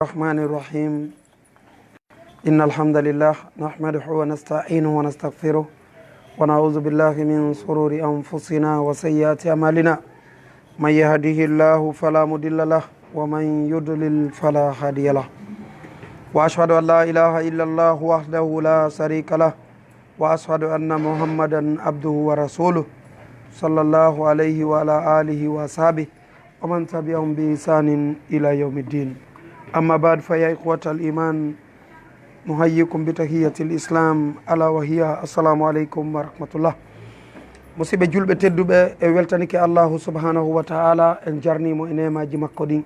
الرحمن الرحيم إن الحمد لله نحمده ونستعينه ونستغفره ونعوذ بالله من شرور أنفسنا وسيئات أعمالنا من يهده الله فلا مضل له ومن يضلل فلا هادي له وأشهد أن لا إله إلا الله وحده لا شريك له وأشهد أن محمدا عبده ورسوله صلى الله عليه وعلى آله وصحبه ومن تبعهم بإحسان إلى يوم الدين. أما بعد فيا إخوة الإيمان نحييكم بتحية الإسلام ألا وهي السلام عليكم ورحمة الله. musidɓe julɓe tedduɓe e weltanike allahu subhanahu wa ta'ala en jarnimo e nemaji makko ɗin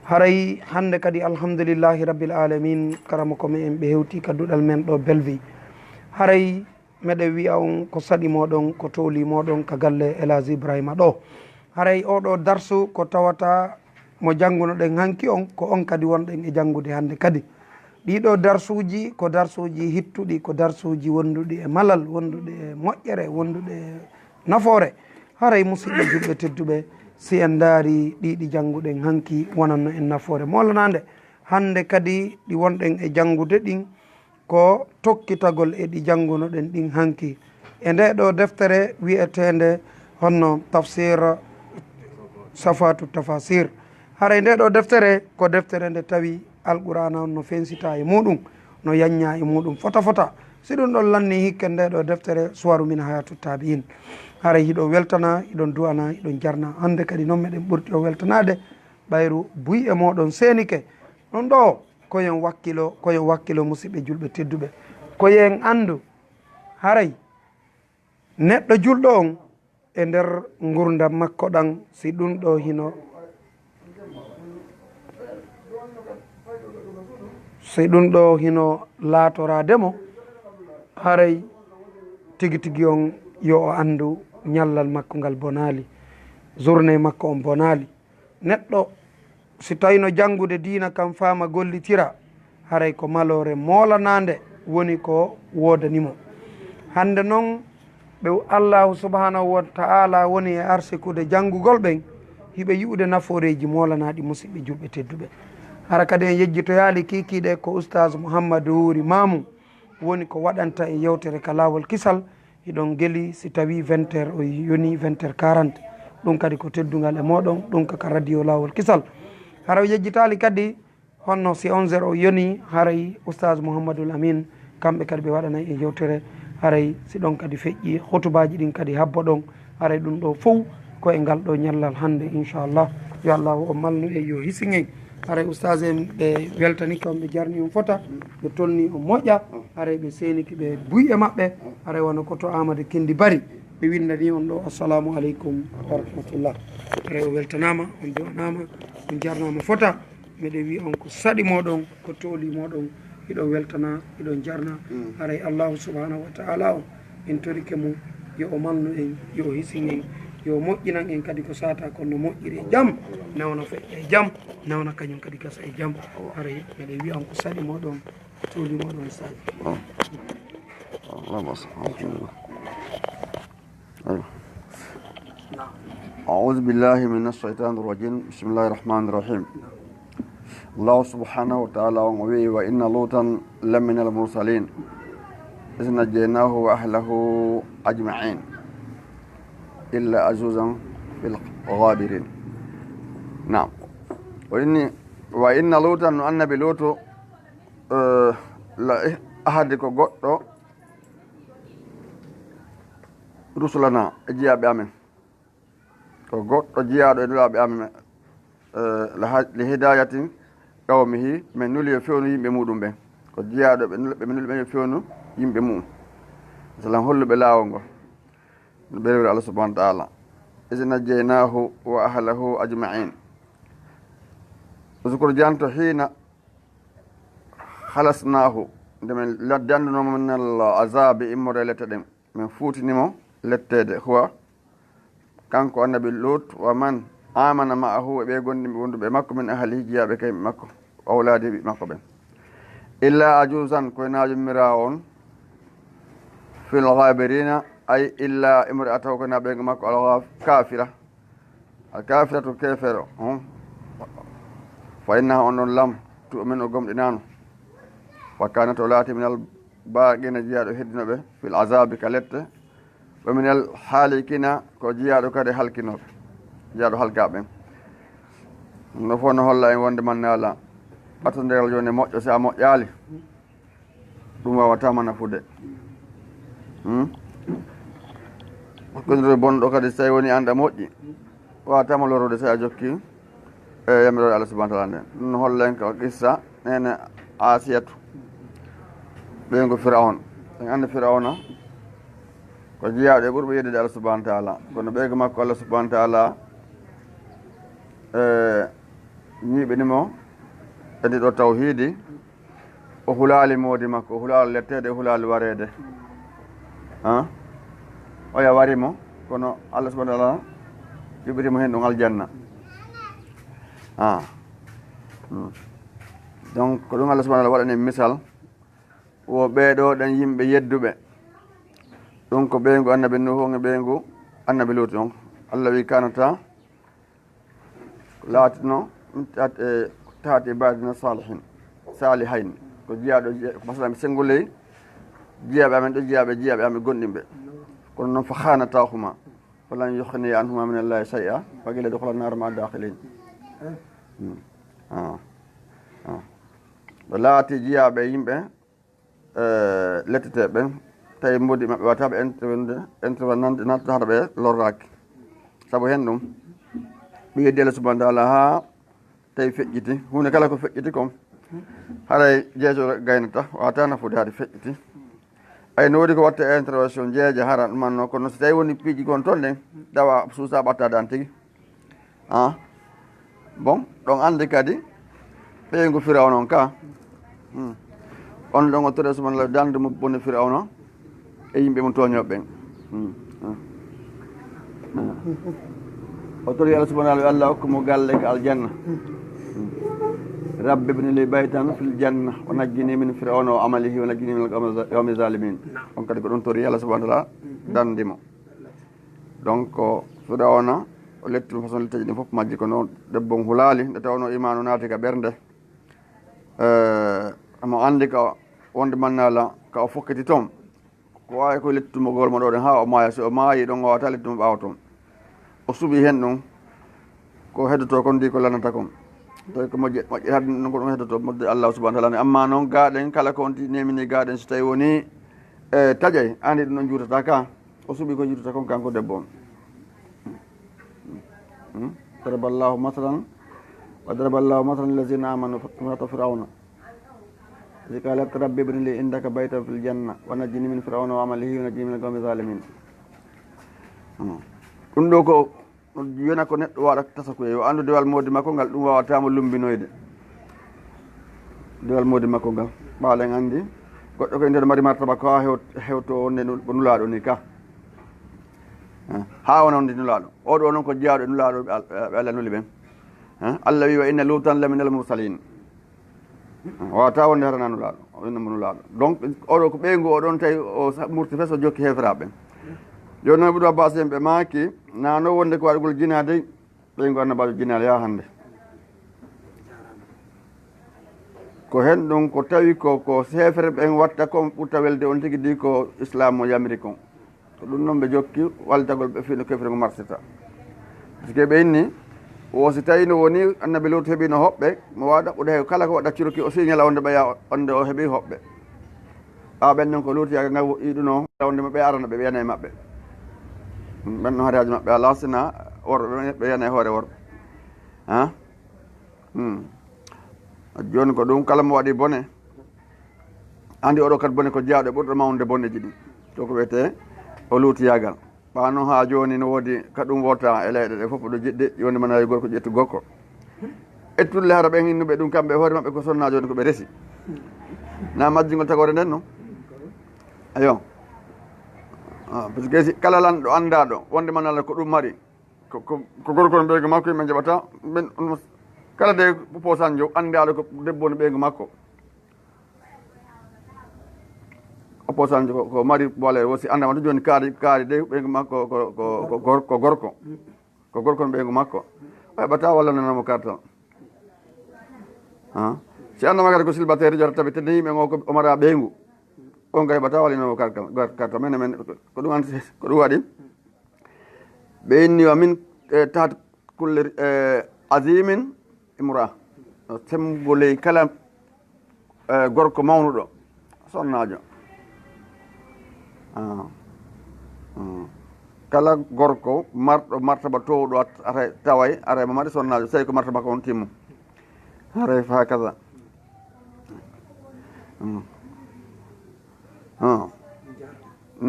haray hande kadi alhamdulillahi rabbil alamin karama komi en ɓe hewti kadduɗal men ɗo Blfi haray meɗe wiya on ko saɗi moɗon ko towli moɗon ka galle Elhaji Ibrahima ɗo haray oɗo darsu ko tawata mo janngunoɗen hanki on ko on kadi wonɗen e janngude hannde kadi ɗiɗo darsuji ko darsuji hittuɗi ko darsuji wonduɗi e malal wonduɗi e moƴƴere wonduɗi e nafoore haray musidɓe julɓe tedduɓe si en daari ɗiɗi jannguɗen hanki wonanno en nafoore molanade hannde kadi ɗi wonɗen e janngude ɗin ko tokkitagol e ɗi janngunoɗen ɗin hanki e nde ɗo deftere wiyetende honno tafsir safatu tafasir haray nde ɗo deftere ko deftere nde tawi alqur'ana on no fensita e muɗum no yanña e muɗum fota fota si ɗum ɗon lanni hikke nde ɗo deftere suwaru min hayatu tabi'in haray hiɗo weltana hiɗon du'ana hiɗon jarna hande kadi noon meɗen ɓurti o weltanade ɓayru buy e moɗon senike ɗon ɗo koyen wakkilo musidɓe julɓe tedduɓe koyen andu haray neɗɗo julɗo on e nder gurdam makko ɗan si ɗum ɗo hino si ɗum ɗo hino laatorademo haray tigi tigi on yo o andu ñallal makko ngal bonali journée makko on bonali neɗɗo si tawino janngude diina kam fama gollitira haray ko malore molanade woni ko wodanimo hande noon ɓe allahu subhanahu wa ta'ala woni e arsikude janngugol ɓen hiɓe yi'ude nafooreji molanaɗi musidɓe julɓe tedduɓe hara kadi en yejjitoyali kikiɗe ko Ustaz Mouhammadou Wuri Mamou woni ko waɗanta e yewtere ka laawol kisal hiɗon gueli si tawi 20 heures o yoni 20 heures 40 ɗum kadi ko teddugal e moɗon ɗum kaka radio laawol kisal hara yejjitali kadi honno si 11 heures o yoni haray Ustaz Mouhamadoul Amin kamɓe kadi ɓe waɗanay e yewtere haray si ɗon kadi feƴƴi hutubaji ɗin kadi habbo ɗon haray ɗum ɗo fof ko e ngal ɗo ñallal hande Incha'Allah yo allahu o malnu e yo hisiŋen haray Ustaz en ɓe weltanike on ɓe jarni on fota ɓe tolni on moƴƴa haray ɓe seniki ɓe buy e maɓɓe haray wona koto Amadou Kindi Bari ɓe windani on ɗo assalamu aleykum wa rahmatullah haray o weltanama on du'anama on jarnama fota miɗe wi on ko saɗi moɗon ko tooli moɗon hiɗon weltana hiɗon jarna haray allahu subhanahu wa ta'ala o en torike mum yo o malnu en yo o hisiŋen yo moƴƴinan en kadi ko sata kono moƴƴiri e jaam nawna feƴƴa e jaam nawna kañum kadi gasa e jaam haray meɗe wiya on ko saɗi moɗon tooli moɗon saɗi أعوذ بالله من الشيطان الرجيم بسم الله الرحمن الرحيم الله سبحانه وتعالى وإن لوطا لمن المرسلين إذ نجيناه وأهله أجمعين إلا عجوزا في الغابرين. نعم وإن لوطا النبي لوط لا أحدك غطو رسلنا جيابي أمين ko goɗɗo jiyaɗo e nulaɓe amen lihidayatin qawmihi min nuli e fewnu yimɓe muɗum ɓen ko jiyaɗo ɓe nuli ɓen e fewnu yimɓe mum salam holluɓe laawol ngol no ɓerewre Allah subhanahu wa ta'ala isi najjeynahu wa ahlahu ajma'in usukur janto hina halasnahu nde min laddandunomo min al azabe immore lette ɗen min fuutinimo lettede huwa kanko annabi Lut wa man amana ma'ahu e ɓe gonɗiɓe wonduɓe makko min ahlihi jiyaɓe kayɓe makko awladi ɓe makko ɓen illa ajuzan koye najumira on fil ghabirina ay illa imre ataw koye naɓego makko al kafira al kafira to kefero fa innaha on ɗon lam lettu men o gomɗinano wa kana to laati minal baaqina jiyaɗo heddinoɓe fil azabi ka lette wa minal halikina ko jiyaɗo kadi halkinoɓe jiyaɗo halkaɓe no fof no holla en wonde manne ala ɓattodirel joni moƴƴo si a moƴƴali ɗum wawatama nafude kodire bonɗo kadi so tawi woni anda moƴƴi wawatama lorode so a jokki e yamirode Allah subahana taala nden ɗum no holla en ko qissa nene asiyatu ɓeygu firaun en andi firauna ko jiyaɗo e ɓurɓe yeddede Allah subahana taala kono ɓeygu makko Allah subahana taala ñiɓinimo e ndi ɗo tawhidi o hulali moodi makko o hulali lettede o hulali warede oya warimo kono Allah subahana taala juɓirimo hen ɗum aljanna donc ko ɗum Allah subahana taala waɗani misal wo ɓeeɗo ɗen yimɓe yedduɓe ɗum ko ɓeygu annabi nuhu e ɓeygu annabi lutu on Allah wi kanata laatino taati ibadina salihayn ko jiyaɗo masalan sengoley jiyaɓe amen ɗo jiyaɓe amen gonɗinɓe kono noon fa khanatahuma falan yukhni anhuma min allahi shay'a wa qila dukhula nar ma dakhilin ɓe laati jiyaɓe yimɓe letteteɓe tawi mbodi maɓɓe wataɓe intervenande nattata ɓe lorraki saabu hen ɗum ɓe yeddi Allah subahana taala ha tawi feƴƴiti hunde kala ko feƴƴiti kom haray jeejo gaynata wata nafude haade feƴƴiti ay no woodi ko watta intervention jeeja hara ɗumanno kono so tawi woni piiji gon toon ɗen dawa suusa ɓattade an tigui bon ɗon andi kadi ɓeygu firawna on ka on ɗon o tori subahana taala dande mo bonni firawna e yimɓe mo toñoɓe ɓen o tori Allah subahana taala Allah hokkumo galle ko aljanna rabbi ibni li baytan fil janna wa najjini min firawna wa amalihi wa najjini min alqawmi zalimin on kadi ko ɗum tori Allah subahana taala dandimo donc firawna o lettimo façon letteji ɗin fof majji ko noon debbon hulali nde tawno imanu naati ka ɓernde mo andi ka wonde mannala ka o fokkiti toon ko wawi koye lettumogol mo ɗo ɗen ha o maaya so o maayi ɗon o wawata lettumo ɓaawa toon o suuɓi hen ɗum ko heddoto kon ndi ko lanata kon tawi ko moƴƴi hadde ɗum ko ɗum heddoto modde Allah subahana taala amma noon gaɗen kala ko on nemini gaɗen so tawi woni taƴay andi ɗum ɗon juutata ka o suuɓi ko juutata kon kanko debbo on daraballahu masalan wa daraballahu masalan allazina amanu imrata firawna إذ قالت رب ابن لي عندك بيتا في الجنة ونجني من فرعون وعمله ونجني من القوم الظالمين ɗum ɗo ko wona ko neɗɗo waɗa tasakuye yo anndu dewal moodi makko ngal ɗum wawatamo lumbinoyde dewal moodi makko ngal ɓaalen anndi goɗɗo ko nder mari martaba ko ha hewto wonde ko nulaɗo ni ka ha wona wonde nulaɗo oɗo noon ko jeyawɗo nulaɗo ɓe Allah nuli ɓen Allah wi wa inna lutan la min al mursalin wawata wonde harana nulaɗo innamo nulaɗo donc oɗo ko ɓeygu oɗon tawi o murti fes o jokki heferaɓe joni noon ɓuɗo abbas en ɓe maaki nano wonde ko waɗgol jinade ɓeygu annabajo jinade ya hande ko hen ɗum ko tawi ko sefere ɓen watta kon ɓurta welde on tigui di ko islam o yamiri kon ko ɗum noon ɓe jokki waldagol ɓe fino kefere ngo marsita par ce que ɓe inni o si tawi no woni annabi lut heeɓino hoɓɓe mo wawa ɗaɓɓude hay kala ko waɗa ciruki o signala wonde ɓeya onde o heeɓi hoɓɓe ɓen noon ko luutiyaga ngal woɗɗiɗuno wonde ɓe arana ɓe wiyana e maɓɓe ɓen no haareji maɓɓe ala sina worɓe ɓe wiyana e hoore worɓe joni ko ɗum kala mo waɗi bone andi oɗo kadi bone ko jeyawɗe ɓurɗo mawde bonneji ɗi to ko wiyete o luutiyagal ɓa noon ha joni no woodi ka ɗum wota e leyɗe ɗe fof ɗo jiɗɗi wonde manawi gorko ƴettu gokko ettulle hara ɓen innuɓe ɗum kamɓe hoore maɓɓe ko sonna joni koɓe resi na majjingol tagore nden noon ayo par ce que si kala lanɗo andaɗo wonde manala ko ɗum mari ko gorko no ɓeygu makko yimɓe jaɓata ɓen kala de posanjo andaɗo ko debbo no ɓeygu makko o posanjo ko mari boole wosi andama to joni kaari de ɓeygu makko ko gorko no ɓeygu makko o heɓata walla nanamo kartal si annama kadi ko silbatere jarata ɓe tedde yimɓe ngo ko omara ɓeygu on kay ɓata walino karta men men ko ɗum anti ko ɗum waɗi ɓe inni wa min tahat kulle azimin imra sembuley kala gorko mawnuɗo sonnajo kala gorko marɗo martaba towɗo ata taway ara mo maɗi sonnajo so tawi ko martaba ko on timmu haray fa kaza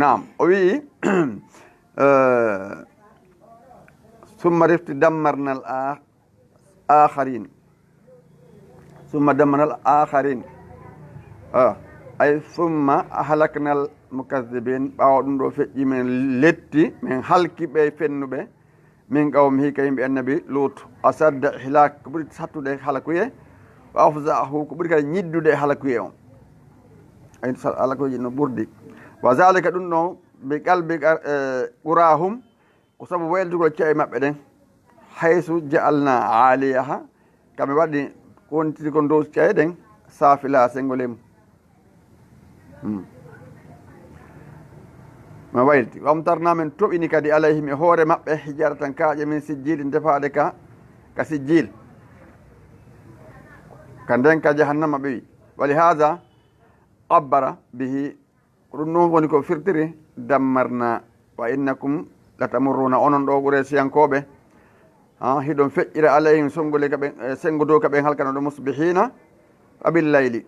nam o wi summa rifti dammarnal akharin summa dammarnal akharin ay summa halaknal mukazzibin ɓawa ɗum ɗo feƴƴi min letti min halki ɓe fennuɓe min qawmi hika yimɓe annabi lut asadda hilak ko ɓuri sattude halakuye wa afzahu ko ɓuri kadi ñiddude halakuye on ay halakuyeji no ɓurdi wa zalika ɗum ɗon bi qalbi ɓurahum ko sabu wayltugol caɓe maɓɓe ɗen haysu jaalna aliyaha kamɓe waɗi wontiri ko dow caɓe ɗen safila sengolemu ma waylti wamtarna men toɓini kadi alayhim e hoore maɓɓe hijaratan kaaƴe min sijjili defaɗe ka sijjil ka nden ka jahannama ɓe wi wali hada abbara bihi ko ɗum noon woni ko firtiri dammarna wa innakum latamurruna onon ɗo ɓuure siyankoɓe hiɗon feƴƴira alayhim songole kaɓe sengo dow kaɓen halkano ɗo musbihina abillayli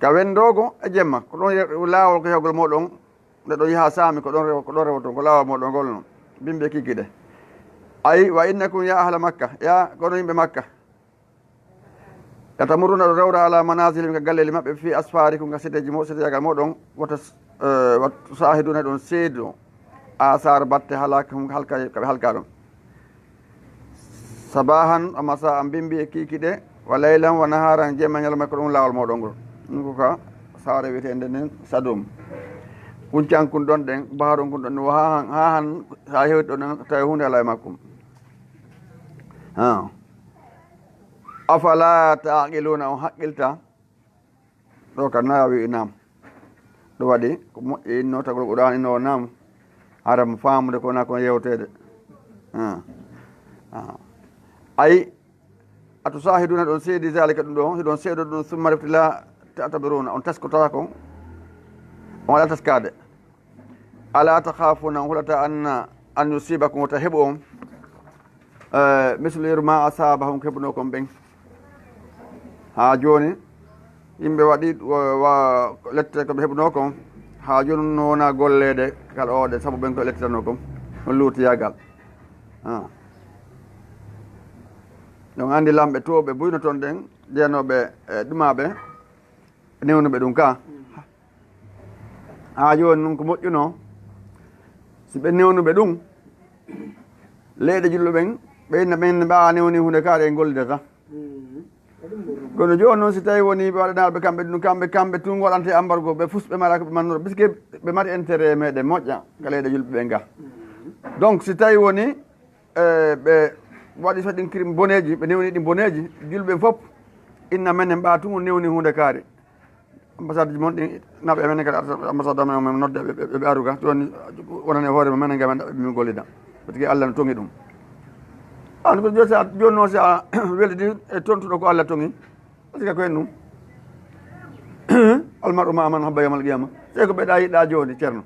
ka wendogo e jemma ko ɗon laawol ko hewgol moɗon nde ɗo yaha saami ko ɗon rewoton ko laawol moɗon ngol noon bimɓe kikiɗe ayi wa innakum ya ahla makka ya kono yimɓe makka yatamuruna ɗo rewra ala manasilim ka galleli maɓɓe fi asfari ko ga siteji siteyagal moɗon wata sahiduna ɗon seedo asar batte kaɓe halka ɗon sabahan o masa an bimbi e kikiɗe wa laylan wa naharan jemma ñalama ko ɗum laawol moɗon ngol ɗum ko ka sawre wiyetede nden sadum kuncankun ɗon ɗen bahaɗon kun ɗon ha han sa hewti ɗo ɗen tawi hunde ala e makkum afala taqiluna on haqqilta ɗo ka nawi nam ɗo waɗi ko moƴƴi inno tagol qur'an inno nam haram famude kona kon yewtede ayi ato sahiduna ɗon seedi zalika ɗum ɗo hiɗon seeɗo ɗum summa reftila tatabiruna on taskotata kon on waɗa taskade ala takhafuna on hulata an yusibakum wota heɓo on mislu ma asabahum keɓuno kon ɓen ha joni yimɓe waɗi lette koɓe heɓuno kon ha joni no wona gollede kala oɗe saabu ɓen ko lettitano kon on luutiyagal donc andi lamɓe toɓe buyno toon ɗen jeyanoɓe ɗumaɓe newnuɓe ɗum ka ha joni ɗum ko moƴƴuno si ɓe newnuɓe ɗum leyɗe julɓe ɓen ɓeyna ɓen mbawa newni hunde kaɗe e gollidata kono joni noon si tawi woni ɓe waɗanaɓe kamɓe ɗum kamɓe tun waɗante embargo ɓe fusɓe mara koɓe mannoro puisque ɓe mari intérêt e meɗen moƴƴa ka leyɗe julɓe ɓen ga donc si tawi woni ɓe waɗi so ɗin crime boneji ɓe newni ɗi boneji julɓe fof inna menen ɓa tun newni hunde kaari ambassade ji mon ɗi naɓe menen kadi ambassade amen men nodde ɓe aru ga joni wonani hoore ma menen gamen ɗaɓe min gollida parce que Allah no tongi ɗum an ko joni noon si a weldi e tontuɗo ko Allah tongi parce que ko hen ɗum almar'u ma man habba yawmal qiyama tawi ko ɓeɗa yiɗɗa joni ceerno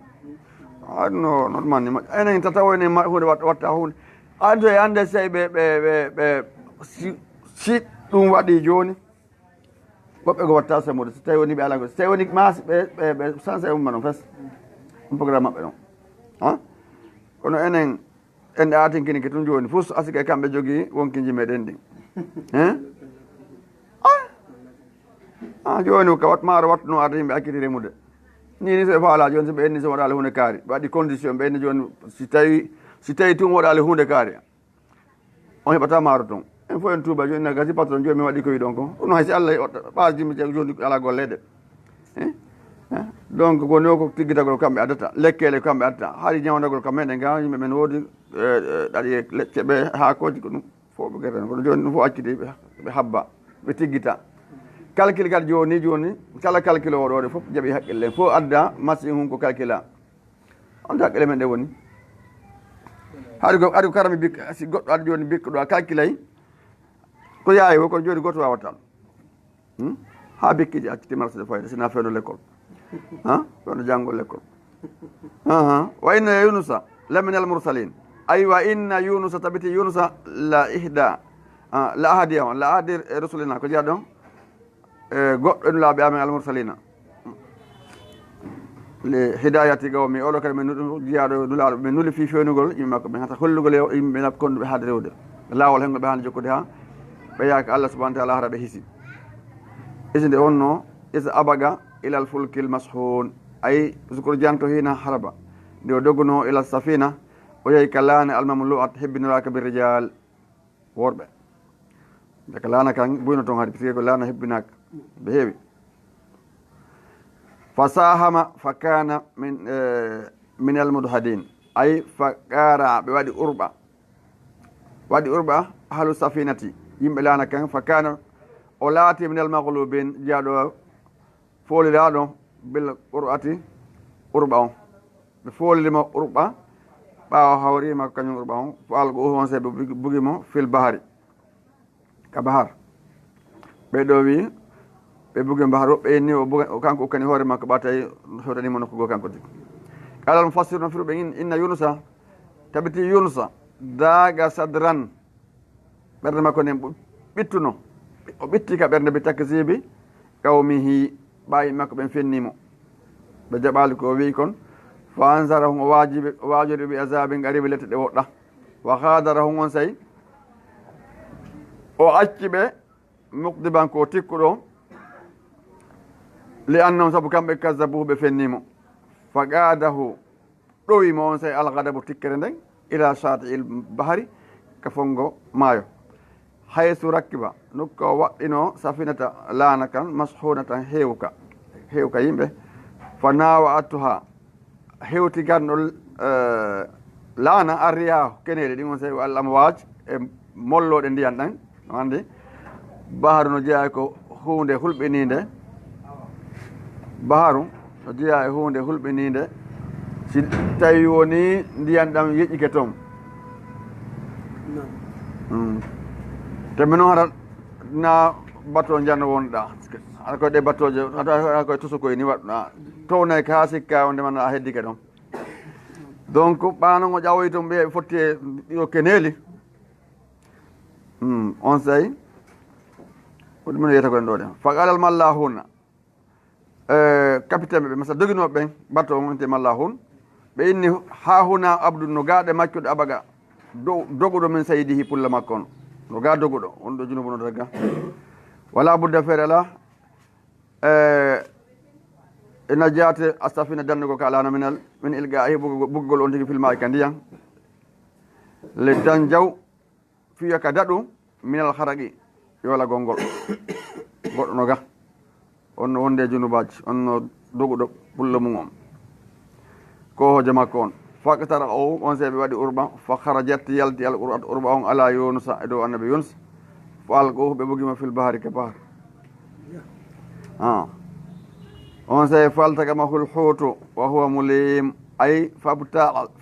no ɗumanni moƴƴa enen tatawoyne hunde watta hunde ando e ande so tawi ɓe si ɗum waɗi joni woɓɓe ko watta samude so tawi woni ɓe ala so tawi woni masi ɓe sensé umma ɗon fes ɗum programme maɓɓe ɗon kono enen en atinkini ke tun joni fus asika kamɓe jogui wonkiji meɗen ɗin joni ka wat maaro wattuno arde yimɓe akkiti remude ni so ɓe faala joni so ɓe enni so waɗali hunde kaari ɓe waɗi condition ɓe enni joni si tawi tun waɗali hunde kaari on heɓata maaro toon en fof en tuuba joni na gasi patron joni mi waɗi ko wi ɗon ko ɗum hay si Allah ɓasdimi joni ala gollede donc ko no ko tiggitagol kamɓe addata lekkele kamɓe addata haari ñawdagol kam meɗen ga yimɓe men woodi ɗaɗi lecce ɓe haakoji ko ɗum fof ɓe guerten kono joni ɗum fof accidi ɓe habba ɓe tiggita calcul kadi joni kala calcul oɗo fof jaaɓi haqqille fof adda machine hun ko calcula on haqqille men ɗe woni haɗi ko karami bik si goɗɗo adda joni bikka ɗo a calculay ko yaawi o ko joni goto wawata ha bikkiji acciti marsude fayda sina fewno l'école fewno janggo l'école wa inna yunusa lamin al mursalin ay wa inna yunusa tabiti yunusa la ahadi rasulina ko jiya ɗon goɗɗo en laaɓe amen al mursalina le hidayati gawmi oɗo kadi min jiyaɗo nulaɗo ɓe nuli fi fewnugol yimɓe makko ɓe hata hollugol yimɓe nab konduɓe haade rewde laawol hen go ɓe hande jokkude ha ɓe yaaka Allah subahana taala hara ɓe hiisi isinde on no isa abaga ilal fulkil mashun ay sukor janto hina haraba nde o dogguno ilal safina o yehi ka laane almamluat hebbiniraka bi rijal worɓe deka laana kan buyno toon haade pisque ko laana hebbinaka ɓe heewi fa sahama fa kana min almudhadin ay fa qara ɓe waɗi urɓa ahlu safinati yimɓe laana kan fa kana o laati min almaglubin jiyaɗo fooliraɗo bil qur'ati urɓa on ɓe foolirima urɓa ɓawa hawrima kañum urɓa on fo algo on se ɓe bugimo fil bahari ka bahar ɓeɗo wi ɓe bugi bahar woɓɓe inni o kanko ukkani hoore makko ɓa tawi hewtanimo nokku go kanko tigi alal mufassir no firuɓe inna yunusa tabiti yunusa daga sadran ɓerde makko nen ɓittuno o ɓitti ka ɓernde ɓe takzibi qawmihi ɓayi makko ɓen fennimo ɓe jaɓali ko wi kon fa ansarahum o wajiɓe ɓe azabin gariɓe lette ɗe woɗɗa wa hadarahum on sayi o acci ɓe mukdiban ko tikkuɗo li annahum saabu kamɓe kazabuhu ɓe fennimo fa gadahu ɗowimo on sayi algadabu tikkere nden ila shati il bahari ka fongo maayo haysu rakkiba nokka o waɗɗino safinata laana kan mashhunatan hewka yimɓe fa nawa attuha hewti ganɗo laana arriya keneɗe ɗin on sayi o allah mo waaj e molloɗe ndiyan ɗan no andi baharu no jeeya ko hunde hulɓininde baharu no jeeya e hunde hulɓininde si tawi woni ndiyan ɗam yeƴƴike toon te mino hata na bateau janno wonɗa aɗa koye ɗe bateau je ata koye tosokoye ni waɗɗa townay ka ha sikka o ndeman a heddike ɗon donc ɓanon o ƴawoyi toon ɓe fotti e ɗiɗo keneli on sayi ko ɗumino wiyata koen ɗo ɗen fa qalal mallahuna capitaine ɓe masa doginoɓe ɓen bateau on te mallahun ɓe inni ha huna abdou no gaɗe maccuɗe abaga doguɗo min sayidihi pulla makko on no ga doguɗo on ɗo junubu no dagga wala budda feere ala ena jaate astafina dandugo ka alano min ilga ahi buggol on tigi filmaji ka ndiyan le dan diaw fiya ka daɗu minal haraqi yola gongol goɗɗo no ga on no wonde junubaji on no doguɗo pulla mum on ko hojo makko on fakatara o on seɓe waɗi urba fa harajat yalti al urba on ala yunusa e dow annabi yunus fo algo ɓe ɓogima fil bahari ke bahar on se faltagamahul huutu wa huwa mulim ay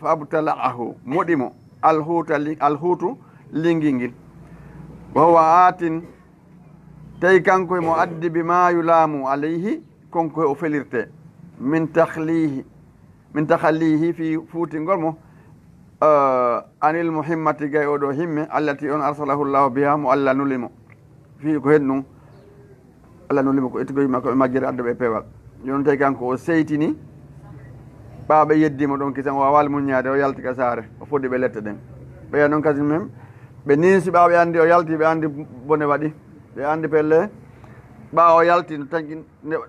fabtala'ahu moɗimo alhuutu lingingil wa huwa atin tawi kanko mo addi bima yulamu alayhi konko o felirte min takhallihi fi fuutingol mo anil muhimmati gay oɗo himme allati on arsalahu llahu biha mo allah nulimo fi ko hen ɗum allah nulimo ko ettigoyima koɓe majjere adda ɓe peewal joni tawi kanko o seytini ɓaɓe yeddima ɗon kisan o wawali muñade o yalti ka saare o foɗɗi ɓe lette ɗen ɓeya noon kasi men ɓe ninsi ɓaɓe andi o yalti ɓe andi bone waɗi ɓe andi pelle ɓa o yalti no tanƴi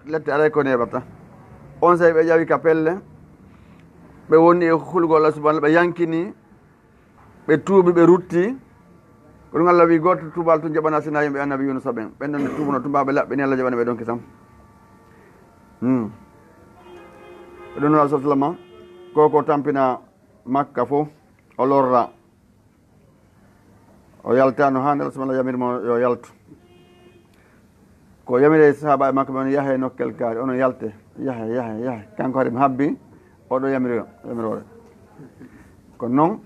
lette aray ko neɓata on sayi ɓe ƴawi ka pelle ɓe woni e hulgo Allah subahana ɓe yankini ɓe tuubi ɓe rutti ko ɗum Allah wi goto tubal to jaɓana sina yimɓe annabi yunusa ɓen ɓen ɗon ɓe tubuno tumbaɓe laɓɓeni Allah jaɓana ɓe ɗon kisam ɓe ɗon nula sotolama koko tampina makka fo o lorra o yaltano hande Allah subahana yamirmo yo yaltu ko yamire sahaba makko on yahe nokkel kaari ono yalte yahe kanko harim habbi oɗo yamirore ko noon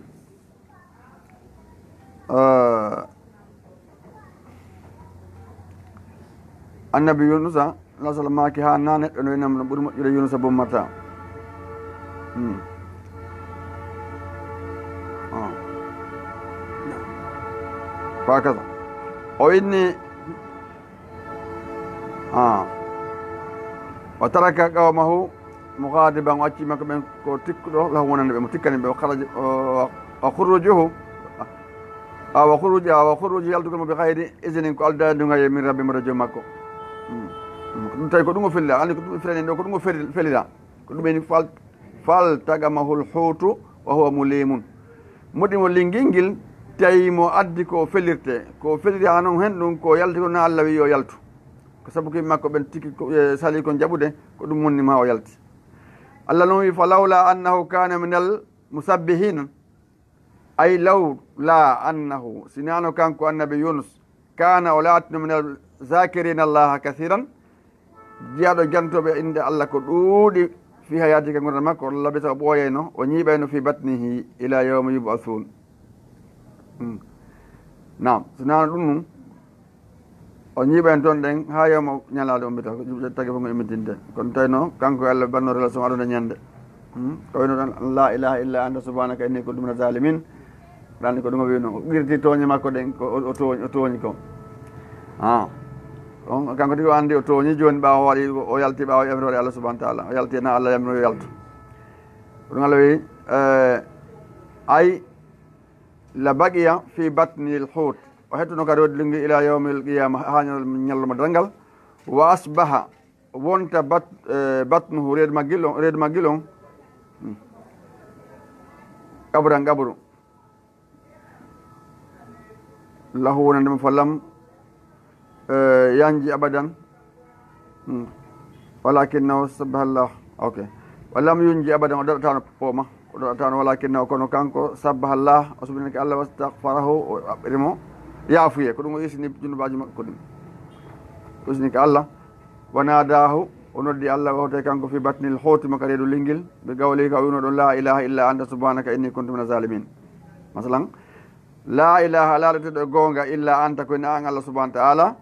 annabi yunusa Allah sallam maki ha na neɗɗo no winam no ɓuuri moƴƴude yunusa bommata فهكذا وإني وترك قومه مغاضبا وأتي مكمن كوتيكو له ونن بمتكن بخرج وخروجه وخروج يلتقم بغير إذن قال دعنا من رب مرجو مكو نتاي كدو فيلا أنا كدو فيلا كدو فيلا كدو بين فال تجمعه الحوت وهو مليم مدي ملينجيل tawi mo addi ko felirte hanon hen ɗum ko yalti ko na Allah wi yo yaltu ko sabu ko makko ɓen tiki sali kon jaɓude ko ɗum wonnima o yalti Allah noon wi fa lawla annahu kana min al musabbihina ay law la annahu sinano kanko annabi yunus kana o laatino min al zakirina allaha kathiran jiyaɗo jantoɓe inde Allah ko ɗuuɗi fi hayati ka gurdal makko o labita o ɓooyayno o ñiiɓayno fi batnihi ila yawma yubathun nam so nana ɗum num o ñiiɓen toon ɗen ha yewma ñalade o mbita tagi fof ngo immidinde kono tawino kanko Allah banno relation aduna ñande ko wayno tan la ilaha illa anta subhanaka inni kuntu mina zalimin ɗanni ko ɗum o wino o ɓirti tooñe makko ɗen ko o tooñi ko on kanko tigi o andi o tooñi joni ɓawa o waɗi o yalti ɓawa yamirode Allah subahana taala o yalti na Allah yamiro yo yaltu ko ɗum Allah wi ay la baqiya fi batni l hut o hettuno kadi woɗɗilingi ila yawmi l qiyama ha ñalluma dangal wa asbaha wonta batnuhu reedu maggil on qabran qabru lahu wonandema fallam yanji abadan walakinnahu sabbahallah ok wallam yunji abadan o daɗatano pooma o ɗoɗatano walakinnahu kono kanko sabbahallah o subinake Allah wastahfarahu o aɓɓirimo yaafuye ko ɗum o isini junubaji makko ko ɗum o isinike Allah wanadahu o noddi Allah wote kanko fi batnil hootima ka reedu lingil ɓe gawli ka wino ɗon la ilaha illa anta subhanaka inni kuntu mina zalimin masalan la ilaha laaɗeteɗo e goonga illa anta koyne an Allah subahana taala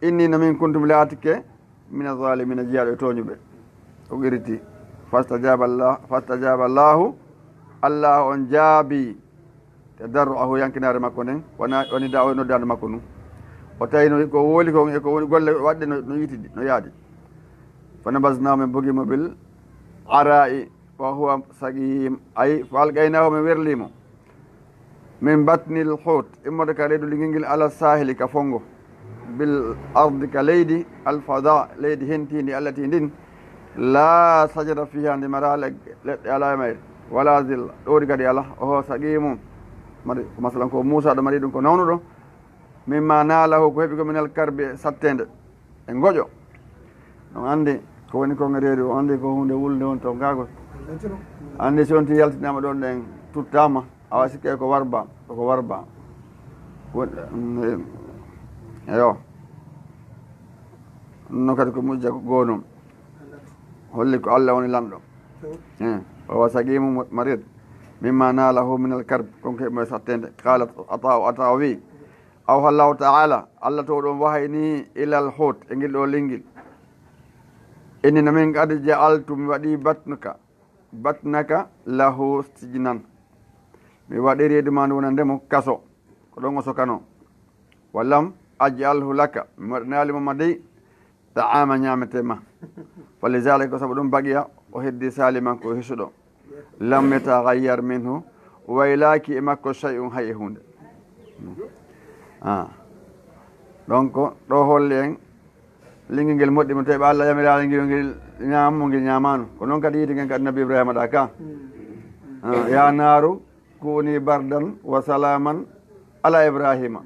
inni nomin kuntum laatike mina zalimina jiyaɗo e tooñuɓe o iriti fastajaba llahu Allah on jaabi te darruahu yankinare makko nden woni da o noddade makko num o tawino ko wooli kon eko woni golle waɗɗe no yitidi no yaadi fa nabasnahu min bogimo bil arai wa huwa sagim ay fa algaynahu min werlimo min batnil hut immode ka reedu ligingel ala sahili ka fongo bil ardi ka leydi alfada leydi hentindi allati ndin la sajada fiha ndi mara leɗɗe ala e mayre wala zilla ɗoori kadi ala oho sagimum mari ko masalan ko Moussa ɗo mari ɗum ko nawnuɗo mimma naalahu ko heeɓi ko minal karbe sattede e goƴo ɗon andi ko woni kon reedu o andi ko hunde wulde won to gago andi si wonti yaltinama ɗon ɗen tuttama awa sikke ko warba eyo no kadi ko mujja ko gonum holli ko Allah woni lamɗo o wasagimu marid mimma nalahu min al karb konko heɓmo sattede qala ata wi aw allahu taala Allah to ɗon wahayni ila al hut e ngil ɗo lingil inni nomin kadi ja'altu mi waɗi batnaka lahu sijnan mi waɗi reedu ma ndu wonandemo kaso ko ɗon o sokano wallam ajalhu laka mi waɗanalimo ma dey ta'ama ñametema falidalika ko saabu ɗum baqiya o heddi saliman ko hisuɗo lam yataghayyar minhu waylaki e makko shay'un hay e hunde donc ɗo holli en lingi ngel moƴƴimo tawi ɓe Allah yamirade ngel ñammo ngel ñamano ko noon kadi yiiti gen kadi nabi Ibrahima ɗa ka ya naaru kuni bardan wa salaman ala Ibrahima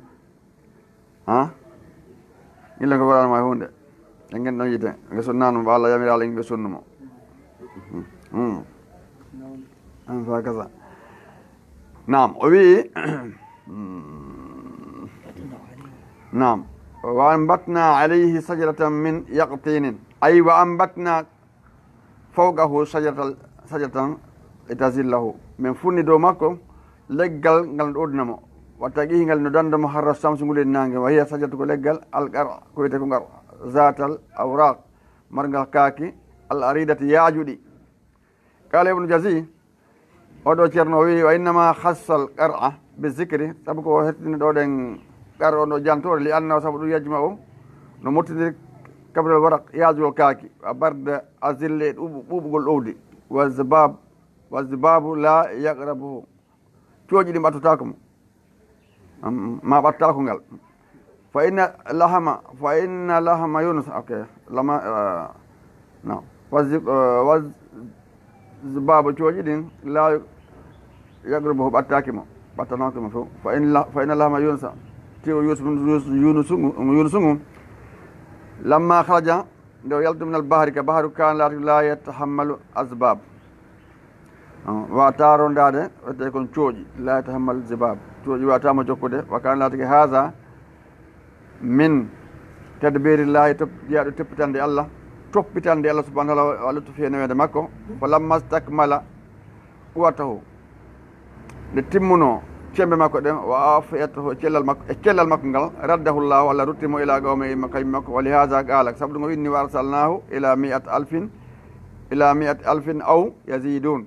illa ko waɗanma e hunde e gen ɗon yiite nge sunnanmo ɓe Allah yamirade nge sunnumo hakaza nam o wi nam وأنبتنا عليه شجرة من يقطين أي وأنبتنا فوقه شجرة لتزله من فن دوماكو لقل قال أودنمو وتجيه قال ندند محر الشمس قولي نانجي وهي شجرة لقل القرع كويتكم قرع ذات الأوراق مرقل كاكي الأريدة ياجودي قال ابن جزي ودو تشيرنوي وإنما خص القرع بالذكر سبقو هتن دودن قرع ودو جانتور لأنه سبقو يجمعه نمتدر قبل الورق ياجو كاكي وبرد أزل أوبقل أودي والذباب لا يقربه توجي دي باتوتاكم ما باتاكم قال فإن لحم يونس أوكي لما نعم والذباب توجي دي لا يقربه باتاكم باتناكم فإن لحم يونس تيو يونس لما خرج لو يلد من البحر كبحر كان لا يتحمل أسباب واتارون داده وتكون توجي لا يتحمل الزباب توجي واتاما جوكوده وكان لا هذا من تدبير الله يادو تبتاندي الله توبتاندي الله سبحانه وتعالى لطفي نويد مكو فلما استكمل قوته لتمنو cembe makko den wa afiyatuhu cellal makko ngal raddahu Allah walla ruttimo ila gawme makay makko wali hadha qala sabdu ngo winni warsalnahu ila 100 alfin aw yazidun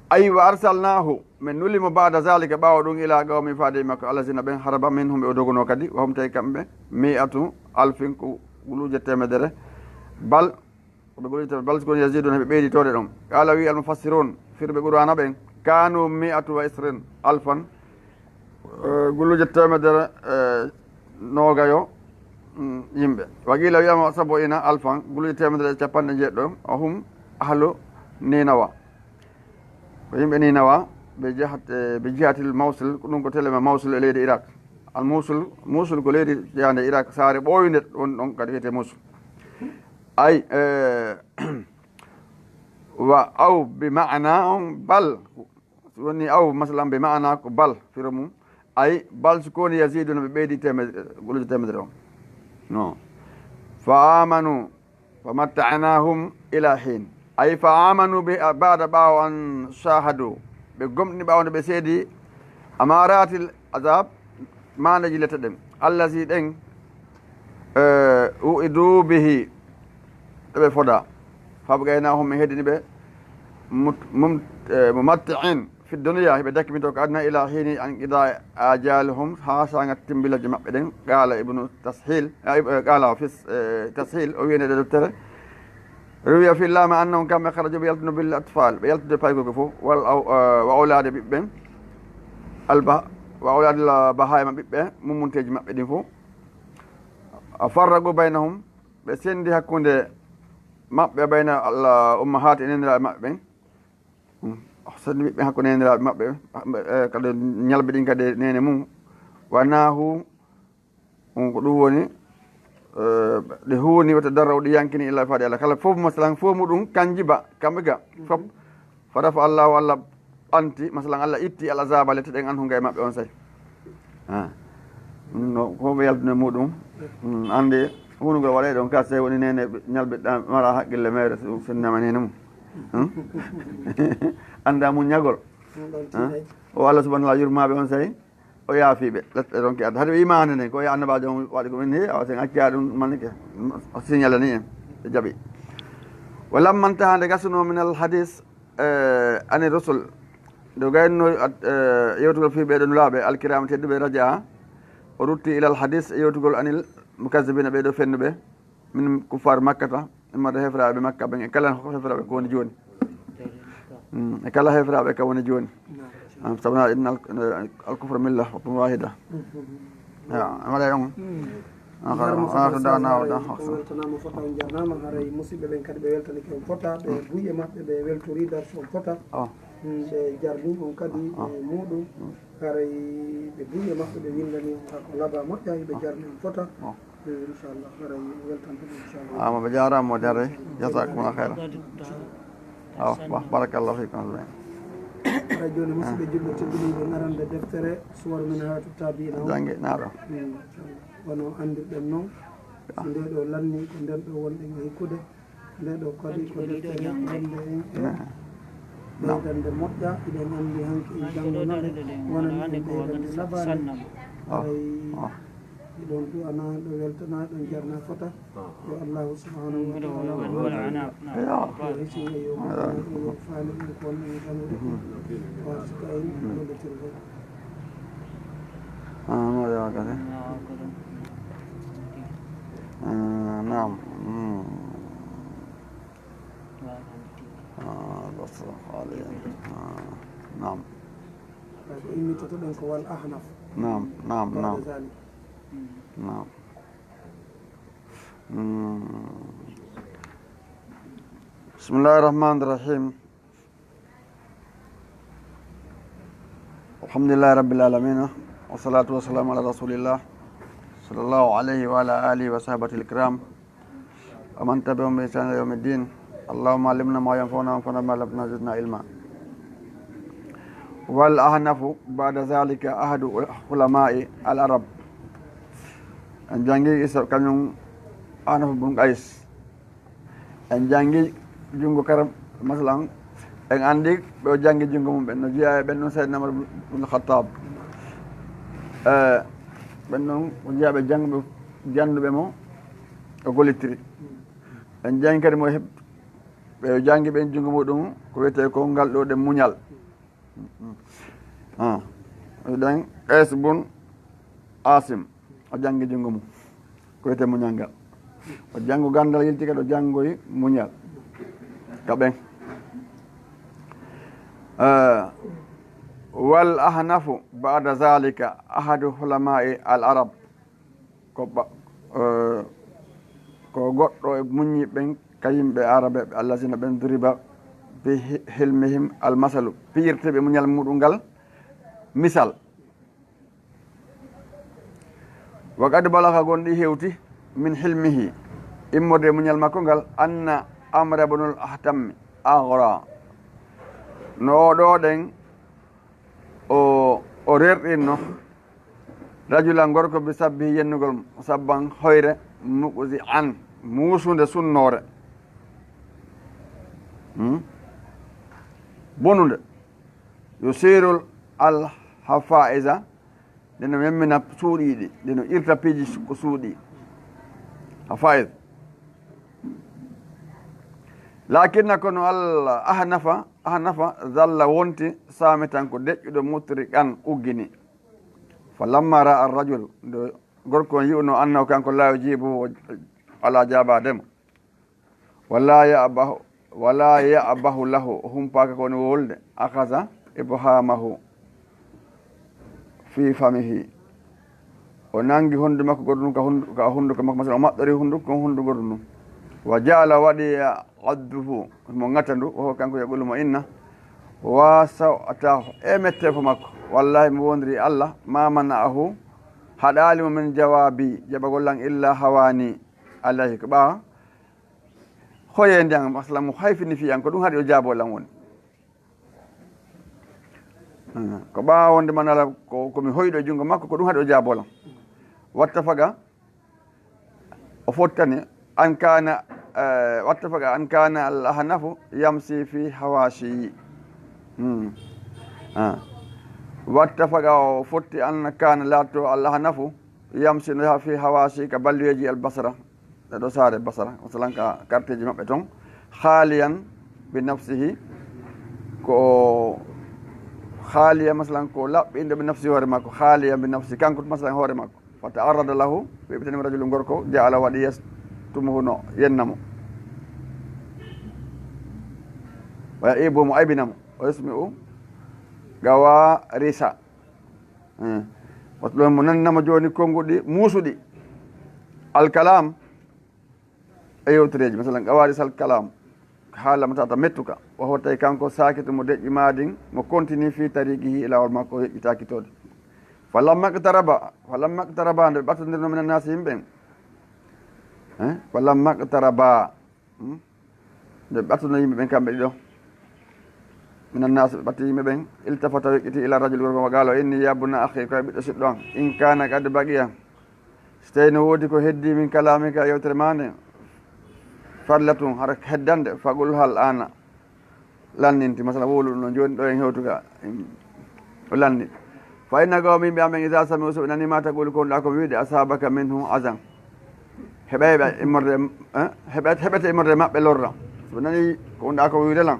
ay wa arsalnahu min nulimo ba'da zalika bawo dum ila gawmi faade makko alazina ben haraba minhum e dogono kadi wa hum tay kambe 100 alfin ko guluje temedere bal ko yazidun be beedi tode dum qala wi al mufassirun firbe qur'ana ben kanu 120 alfan guluje temedere nogayo yimbe wagila wiyama sabo ina alfan guluje temedere capande jeddo hum ahlu ninawa yimbe ninawa be jihatil mawsul dum ko telema mawsul e leydi iraq al musul ko leydi jande iraq saare boyinde don kadi wiyete musul ay wa aw bi ma'na bal woni aw masalan bi ma'na ko bal firamum ay bal sukoni yaziduna be beedi guluje temedere on no fa amanu fa matta'nahum ila hin ay fa amanu bi ba'da bawan shahadu be gomni bawde be seedi amaratil azab ma najilata dem allazi den uidu bihi be foda fabgaynahum hedini be mumatti'in fi dunya be dakmi to adna ila hini an ida ajalhum hasanga timbila jama den qala ibnu tashil qala fi tashil o yene de docteur روي في الله ما أنهم كانوا يخرجوا بيلتنوا بالأطفال بيلتنوا بايكو كفو وأولاد بيبين وأولاد البهائم بيبين ممنتج ما بيدين فو أفرقوا بينهم بسين دي هكون دي ما بين الأمهات إننا ما بين أحسن بيبين هكون إننا ما بين كده نيال بدين كده نينمو وناهو ونقولوني de huwoni wata darraw di yankini illa faade Allah kala fof masalan fof mudum kanjiba kambe ga fop fadafa Allah walla anti masalan Allah itti al azaba lete den an hunga e mabbe on say no ko be yaldne mudum ande hunugo wale don ka sey woni nene nyalbe mara hakkille mere sunnama nenum anda mu nyagol o Allah subhanahu wa ta'ala yurmabe on say o yaafiɓe leɗɗe ɗon ke adda hade imane ne ko annabajo on waɗi ko min he awa sen acca ɗum manike o signala ni en ɓe jaaɓi walamma ntaha nde gasuno min al hadis ani rusul nde gayno yewtugol fi ɓeɗo nulaɓe alkirama tedduɓe radia o rutti ilal hadis yewtugol anil mukazzibina ɓeɗo fennuɓe min kuffar makkata immata hefraɓe makka ɓen e kala hefraɓe ko woni joni e kala hefraɓe ka woni joni sabna inna al-kufra millah wahida ya amala yon tana mo fota on jarnama haray musidɓe ɓen kadi ɓe weltani ko fota ɓe buye maɓɓe ɓe weltori dar so fota ɓe jarni on kadi e muɗum haray ɓe buye maɓɓe ɓe windani on ko laba moƴƴa ɓe jarni on fota inchallah haray weltanto inchallah ama ɓe jarama jarre jasakumullah khairan barakallahu fikum ara joni musidɓe julɓe tedduɗiɓe garande deftere suwar men hawatu tabina jangue naɗo wono andirɗen noon so nde ɗo lanni ko nden ɗo wonɗen e hikkude nde ɗo kadi ko deftere wonde en e ɓeydande moƴƴa iɗen anndi hanki janngonode wonani en ɓeydande labade ay ɗon du'ana ɗo weltana ɗon jarna fota yo allahu subhanahu wa taala o hisi e yo yo faali ɗum ko wonɗen janude wasika en ɗoletirgol نعم نعم نعم نعم نعم نعم بسم الله الرحمن الرحيم الحمد لله رب العالمين والصلاة والسلام على رسول الله صلى الله عليه وعلى آله وصحبه الكرام ومن تبعهم بإحسان إلى يوم الدين اللهم علمنا ما ينفعنا وانفعنا ما علمتنا زدنا علما والأحنف بعد ذلك أحد علماء العرب en jangi isa kañum Ahnaf bun Qays en jangi jungo karam masalan en andi ɓe jangi jungo mum ɓen no jeeya ɓen noon Seydina Umar bun Khattab ɓen noon ko jeeyaɓe jangɓe janduɓe mo o gollitiri en jangi kadi mo heɓ ɓe jangi ɓen jungo muɗum ko wiyete ko ngal ɗo ɗe muñal ɗen Qays bun Asim o jangi jungo mum ko wiyete muñal ngal o jango gandal yilti kadi o jangoyi muñal ka ɓen wal ahnafu ba'da zalika ahadu hulama'i al arab ko goɗɗo e muñi ɓen ka yimɓe arabe ɓe allazina ɓen duriba bi hilmihim al masalu piyirteɓe muñal muɗum ngal misal wa qad balagha gonɗi hewti min hilmihi immode muñal makko ngal anna amra ibnul ahtammi aghra no ɗo ɗen o rerɗinno rajulan gorko bi sabbi yennugol sabban hoyre muqsi an muusude sunnore bonude yusirul al hafaiza ndeno memmina suuɗiɗi ndeno irta piiji ko suuɗi hafaiz lakinna kono Allah ahnafa zalla wonti samitan ko deƴƴuɗo mutri kan uggini fa lamma ra ar rajul nde gorko on yi'uno annahu kanko la yujibu ala jabademo wala ya'bahu lahu humpaka koni wolde akaza ibhamahu fi famihi o nangi hondu makko goɗɗum ka hunduko makko masalan o maɓɓori hunduko kon hundu goɗɗum ɗum wa jaala waɗi adduhu mo ŋatandu o kanko yaqulu mo inna wa sawatahu e mette fo makko wallahi mi wondiri Allah ma mana'ahu haɗalimo min jawabi jaɓagollan illa hawani alayhi ko ɓawa hoyende an masalan mo hayfini fiyan ko ɗum haɗi o jaabolan woni ko ɓawa wonde manala komi hoyɗo e junngo makko ko ɗum haɗi o jaabolan watta faga o fottani an kana watta faga an kana al ahnafu yamsi fi hawashi watta faga o fotti an kana latto al ahnafu yamsi no fi hawashi ka balliyeji al basra ɗo saare basra masalan ka quartier maɓɓe toon haaliyan bi nafsihi ko haaliya masalan ko laɓɓinde bi nafsi hoore makko haaliyan bi nafsi kanko masalan hoore makko wa ta'arrada lahu ɓeɓitanima rajulu gorko jaala waɗi yestumuhu no yennamo waya ibomo aybinamo o yesmi u gawa risa watɗo mo nannama joni konnguɗi muusuɗi alkalam e yewtereji masalan gawaɗi sal kalam haalama tata mettuka o hottay kanko sakito mo deƴƴi madin mo continue fi tariqihi ilawol makko heƴƴitakitode falamma qtaraba nde ɓe ɓattodirno minen nasi yimɓen falamma qtaraba nde ɓe ɓattono yimɓe ɓen kamɓe ɗiɗo minen nasi ɓe ɓatti yimɓe ɓen iltafata weƴƴiti ila rajul gorko mo gaalo inni yabuna akhi koye ɓiɗɗo siɗɗo an in kana kadi baqiya so tawi no woodi ko heddi min kalamika yewtere mane farla tun hara heddande fagol hal ana lanninti masala wolu no joni ɗo en hewtuga o lanni fa inna qawmi bi amen ida sami usu nani mata gol ko ko wiide asabaka minhu azan heɓayɓe immorde heɓete immorde maɓɓe lorra so nani ko ko wiide lan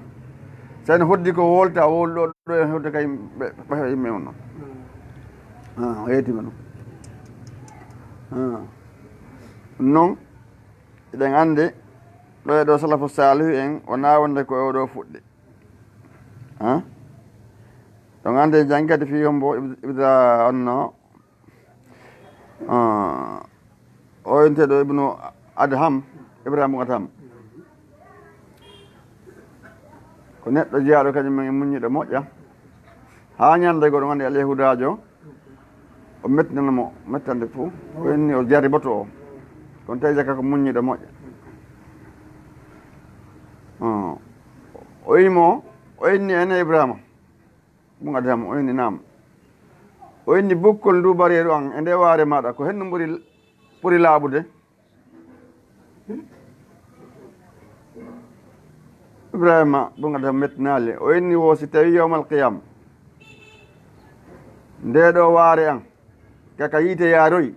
sen hoddi ko wolta wolɗo ɗo en hewta kay ɓe yimɓe on noon o yeetima noon noon eɗen andi ɗo e ɗo salafu salihu en wona wonde ko oɗo fuɗɗi ɗon ande jangkadi fi hombo ibda onno o yenteɗo ibnu adham ibrahima adham ko neɗɗo jeyaɗo kañum men muñiɗo moƴƴa ha ñande go ɗon andi alyahudajo o mettinanamo mettande fou o inni o jariboto o kono tawi jaka ko muñiɗo moƴƴa o yimo o inni ene ibrahima ɗum adama o inni nam o inni bukkol ndu bariyeɗo an e nde waare maɗa ko henno ɓuri laaɓude ibrahima ɗum adama mettinali o inni wo si tawi yawmal qiyama nde ɗo waare an kaka yiite yaaroyi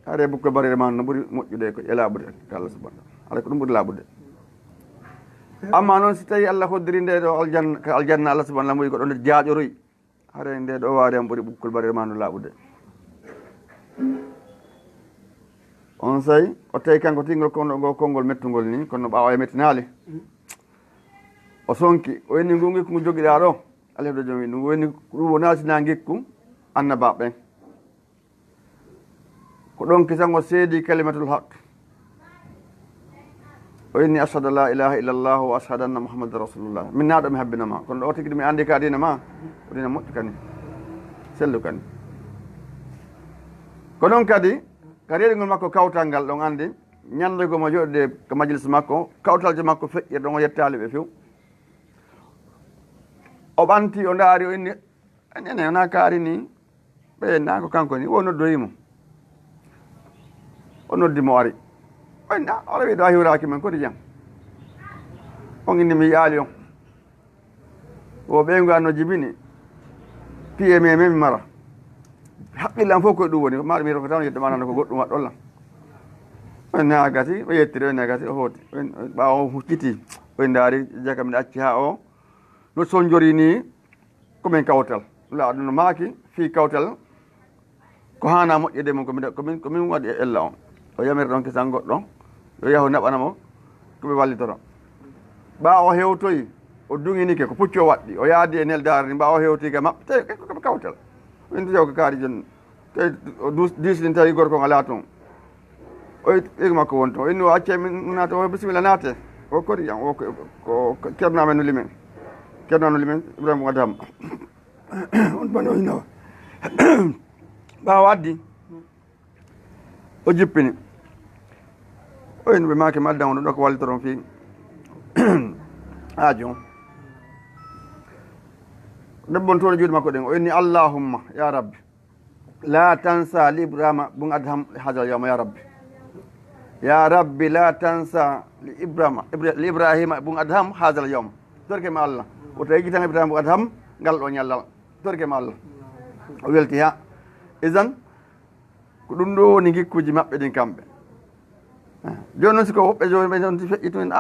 are bukkol bariyere ma no ɓuri moƴƴude ko e laaɓude ko Allah subahana ala ko ɗum ɓuri laaɓude amma noon si tawi Allah hoddiri nde ɗo aljanna ko aljanna Allah subahana wi ko ɗo nde jaaƴoroyi hare nde ɗo waari am ɓuri ɓukkol bariyere ma no laaɓude on sayi o tawi kanko tingol kongo konngol mettugol ni kono ɓaawa e mettinali o sonki o inni ngu gikku ngu jogiɗa ɗo Allah ɗo joom wi ɗum woni ɗum wona sina gikku annabaɓe ɓen ko ɗon kisan o seedi kalimatul haq o inni ashhadu la ilaha illallah wa ashhadu anna muhammadan rasulullah min naɗo mi habbinama kono ɗo tigi ɗum mi andi ka dina ma o dina moƴƴi kani sellu kani ko ɗon kadi ka reɗigol makko kawtal ngal ɗon andi ñandego mo joɗde ko majlis makko kawtalje makko feƴƴir ɗon o yettali ɓe few o ɓanti o ndaari o inni ene wona kaari ni ɓe na ko kanko ni o noddoyimo o noddimo o ari o inni ala wiiɗo a hiwraki men kodi jam on inni mi yaali on o ɓeygu an no jibini piye me mi mara haqqillan fof koye ɗum woni maɗo mi roko tan yedde manano ko goɗɗum waɗɗollan o inni a gati o yettiri o inni a gati o hooti ɓawa o hucciti o ndaari jaka mine acci ha o no sonjori ni komin kawtal la ɗum no maaki fi kawtal ko hana moƴƴede mum komin waɗi e ella on o yamiri ɗon kisan goɗɗo yo yahu naɓanamo koɓe wallitoro ɓa o hewtoyi o duŋinike ko pucco waɗɗi o yaadi e neldare ni ɓa o hewtiga maɓɓe tawi koɓe kawtal indi taw ko kaari joni tawi o disni tawi gorko ala toon o ɓeygu makko won toon o inni o acce min naata o bisimilla naate o kodi jam o ko ceerno amen no limen ceerno no limen ibrahima adama on bani o innawa ɓawa addi o jippini o inni ɓe maake mi addan o ɗum ɗo ko wallitoron fi aajo on debbon toon juuɗe makko ɗen o inni allahumma ya rabbi la tansa li ibrahima bun adham hadal yawma ya rabbi la tansa li ibrahima bun adham hadal yawma torke ma allah o tawi jitan ibrahima bun adham ngal ɗo ñallal torke ma allah o welti ha isan ko ɗum ɗo woni gikkuji maɓɓe ɗin kamɓe joni noon siko woɓɓe joni ɓe on feƴƴi tumen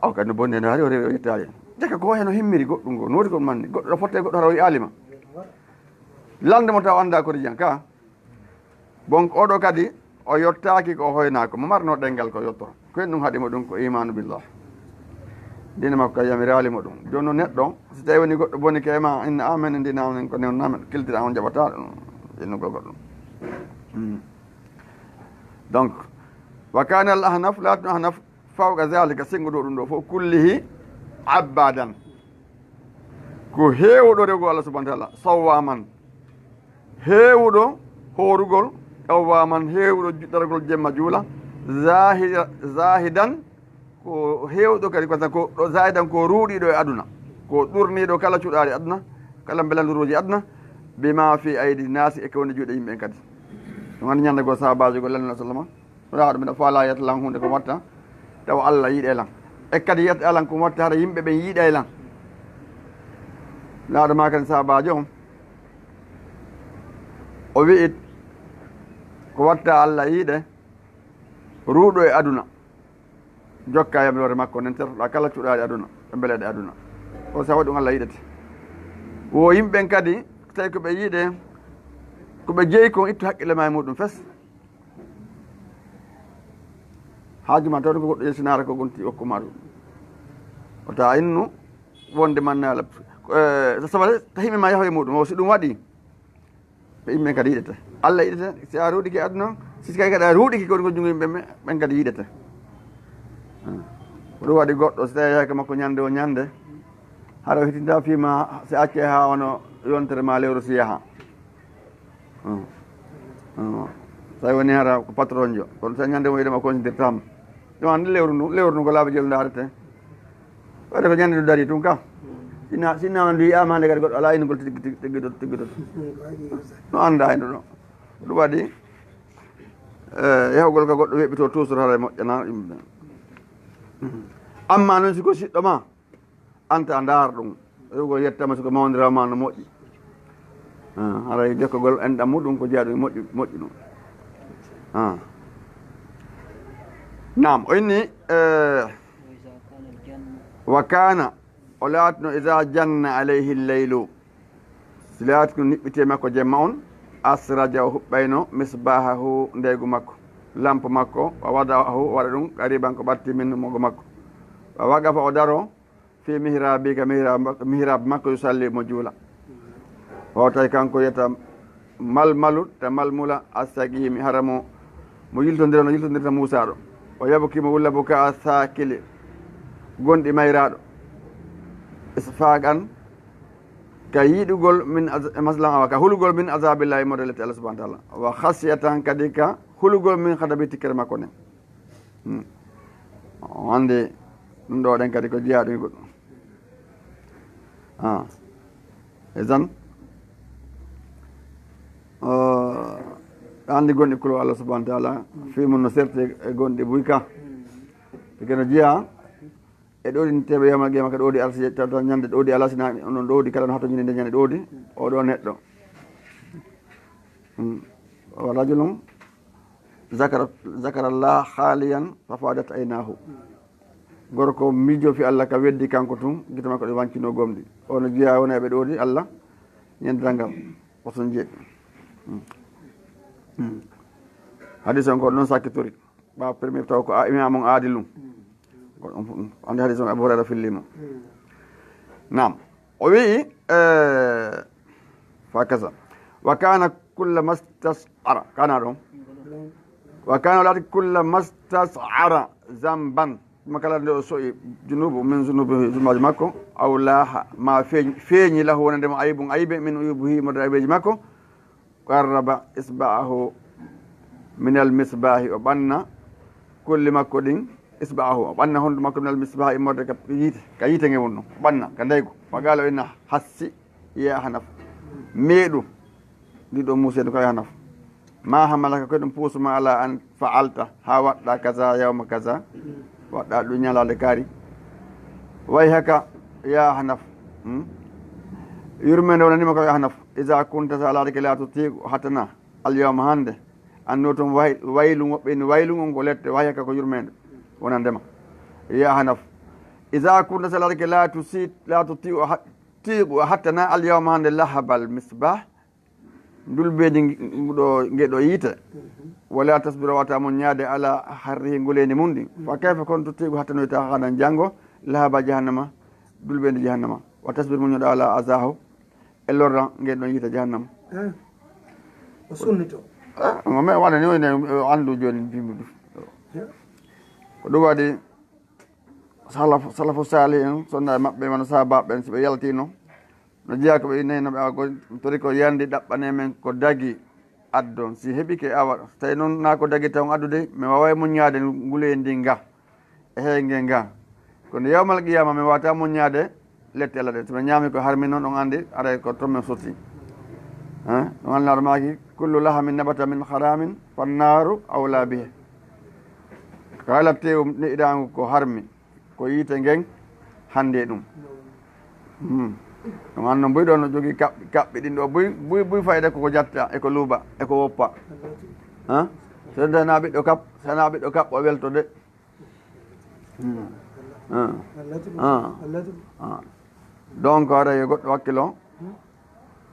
o kadi no bonde no hari o rewi o yettali jaka ko heno himmiri goɗɗum ngo no woti ko manni goɗɗo ɗo fotte goɗɗo hara o yi alima lande mo taw anda kodi jan ka bon oɗo kadi o yottaki ko hoynako mo marno ɗengal ko yotto ko hen ɗum haɗimo ɗum ko imanu billah dina makko ka yamiri alimo ɗum joni no neɗɗo so tawi woni goɗɗo boni ke ma inna amen e ndinamen ko newnamen kiltira on jaɓata innugol goɗɗum donc wa kana al ahnaf la tun ahnaf fawqa zalika singuɗo ɗum ɗo fof kullihi abbadan ko heewuɗo rego Allah subahana taala sawwaman heewuɗo horugol qawwaman heewuɗo juɗɗargol jemma juula zahidan ko heewɗo kadi kotan ko ɗo zahidan ko ruuɗiɗo e aduna ko ɗurniɗo kala cuɗaɗi aduna kala belanduruji aduna bima fi aydi nasi e ko woni juuɗe yimɓe en kadi ɗum andi ñande goo sahabaji go lallah sallama raɗo mbiɗa faala yetta lan hunde ko watta tawa Allah yiiɗe lan e kadi yetta alan ko watta hara yimɓe ɓe yiiɗe lan laaɗo ma kadi sahabaji on o wi'it ko watta Allah yiiɗe ruuɗo e aduna jokka yamirore makko nden tertoɗa kala cuuɗaɗe aduna ɓe beleɗe aduna o sa waɗi ɗum Allah yiɗete wo yimɓeɓen kadi tawi koɓe yiiɗe koɓe jeeyi kon ittu haqqille ma e muɗum fes haajuma tawde ko goɗɗo yesinara ko gonti hokkuma ɗum o tawa innu wonde mannala sabu himɓe ma yaho e muɗum o si ɗum waɗi ɓe yimɓen kadi yiɗete Allah yiɗete si a ruuɗiki aduna si kay kadi a ruuɗiki koɗi ko jungo yimɓe ɓen kadi yiɗete ko ɗum waɗi goɗɗo so tawi yahke makko ñande o ñande haɗa hitinta fiima si acce ha wono yontere ma lewru si yaha tawi woni hara ko patron jo kono so ñande mo yiɗema considirtama ɗum andi lewru ndu ko laaɓa jelu darete waɗa ko ñande ndu dari tum ka sinnama ndu yiyama hande kadi goɗɗo ala innugol tigguidot no anda hendu ɗo ɗum waɗi yahugol ko goɗɗo weɓɓito toujours hara moƴƴana yimɓe amma noon siko siɗɗo ma anta a ndaar ɗum yahugol yettama siko mawdirama no moƴƴi haray jokkogol enɗam muɗum ko jeeya ɗum moƴƴi ɗum nam o inni wa kana o laatino ida janna alayhi lleylu si laati ko niɓɓite makko jemma on asraja o huɓɓayno misbahahu ndeygu makko lampe makko wa wadahu waɗa ɗum qariban ko ɓatti min mogo makko wa wagafa o daro fi mihrabi ka mihrab makko yusalli mo juula o tawi kanko yiyata malmalu ta malmula assagimi hara mo yiltodira no yiltodirta musaɗo o yabukimo wulla bo ka a sakili gonɗi mayraɗo isfagan ka yiɗugol min maslan awa ka hulugol min azabillahi modalete Allah subahana taala wa khasiyatan kadi ka hulugol min hadabi tikkere makko nen ande ɗum ɗo ɗen kadi ko jeeya ɗum goɗɗum esan andi gonɗi kulo Allah subahana taala fimum no serte e gonɗi buyka keno jeeya e ɗoɗi teɓe yamal qiyama ka ɗoɗi arsi tawta ñande ɗoɗi ala sina onon ɗoɗi kala no hatto ñinde nde ñande ɗoɗi oɗo neɗɗo wa rajulum zakarallah haaliyan fa fadat aynahu gorko miijo fi Allah ka weddi kanko tun guita makko ɗe wancino gomɗi ono jeeya wona ɓe ɗoɗi Allah ñandidangam oson jeeɗi hadis on ko noon sakkitori ɓa premier taw ko imamon aadilum ande hadis on Abu Hurayra fillimo nam o wii fa kasa wa kana kulla mastasara kana ɗon wa kana laati kulla mastasara zamban ma kala nde o soƴi junubu min zunubuji makko aw laaha ma feeñi lahu wonandemo ayibum ayibe min uyubuhi modde ayibeji makko qarraba isba'ahu min al misbahi o ɓanna kulli makko ɗin isba'ahu o ɓanna hondu makko min al misbahi immorde ka yiite nge wonno o ɓanna ka ndeygo magala o inna hassi yahanaf meeɗu ndiɗo musede ko yahanaf ma hamalaka koye ɗum puusuma ala an fa'alta ha waɗɗa kaza yawma kaza waɗɗa ɗum ñalade kaari way haka yahanaf yurmede wonanima ko yahanaf isa kunta sa alaade la tutiigu hattana alyawma hande anno toon waylu woɓɓeni waylu on ko lette way haka ko yurmede wonandema yahanaf isa kunta sa alaade la tutiigu hattana alyawma hande lahabal misbah ndulbeedi ɗo ngeɗo yiite wala tasbiro wata mon ñaade ala harrihi nguleni mum ɗi fa kayfa kon tutiigu hattanoyta haɗan janggo lahaba jahannama dulbeedi jahannama wa tasbir mon ñoɗo ala azahu e lorra ngeɗo yiite jahannama o sunnito me waɗa ni wayne andu joni mbimi ɗum ko ɗum waɗi salafu sali en sonna e maɓɓe wano sahabaɓen so ɓe yaltino no jeeya ko ɓe innayno ɓe awa tori ko yandi ɗaɓɓane men ko dagi addon si heeɓike awa tawi noon na ko dagi taw addude mi wawa muñade ngule ndi nga e heynge nga kono yawmal qiyama mi wawata muñade lette Allah ɗe somi ñaami ko harmi noon on andi aray ko toon min sotti Allah maki kullu lahamin nabata min haramin fannaru awla bihi kala tew ne idangu ko harmi ko yite ngeng hande ɗum ɗum anno buy ɗo no jogui kaɓɓe ɗin ɗo buy fayda koko jatta eko luuɓa eko woppa so dana ɓiɗɗo kap sana ɓiɗɗo kap o welto de donc aɗa yo goɗɗo hakkilo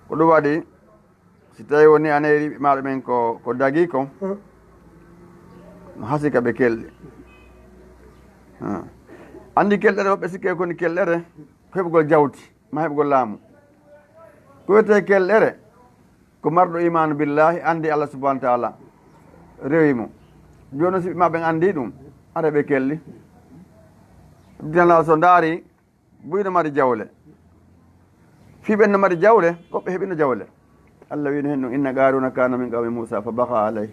ko ɗum waɗi si tawi woni anayri ɓe maɗa men ko dagui ko no hasika ɓe kelɗi andi kelɗere woɓɓe sikke koni kelɗere ko heɓugol jawdi ma heɓugol laamu ko wiyete kelɗere ko marɗo imanu billahi andi Allah subahana taala rewimo joni si ɓe andi ɗum ara ɓe kelli dinala so daari buyno mari jawle fiɓen no mari jawle goɓɓe heeɓino jawle Allah wino hen ɗum inna garuna kana min qawmi Musa fa baka alayh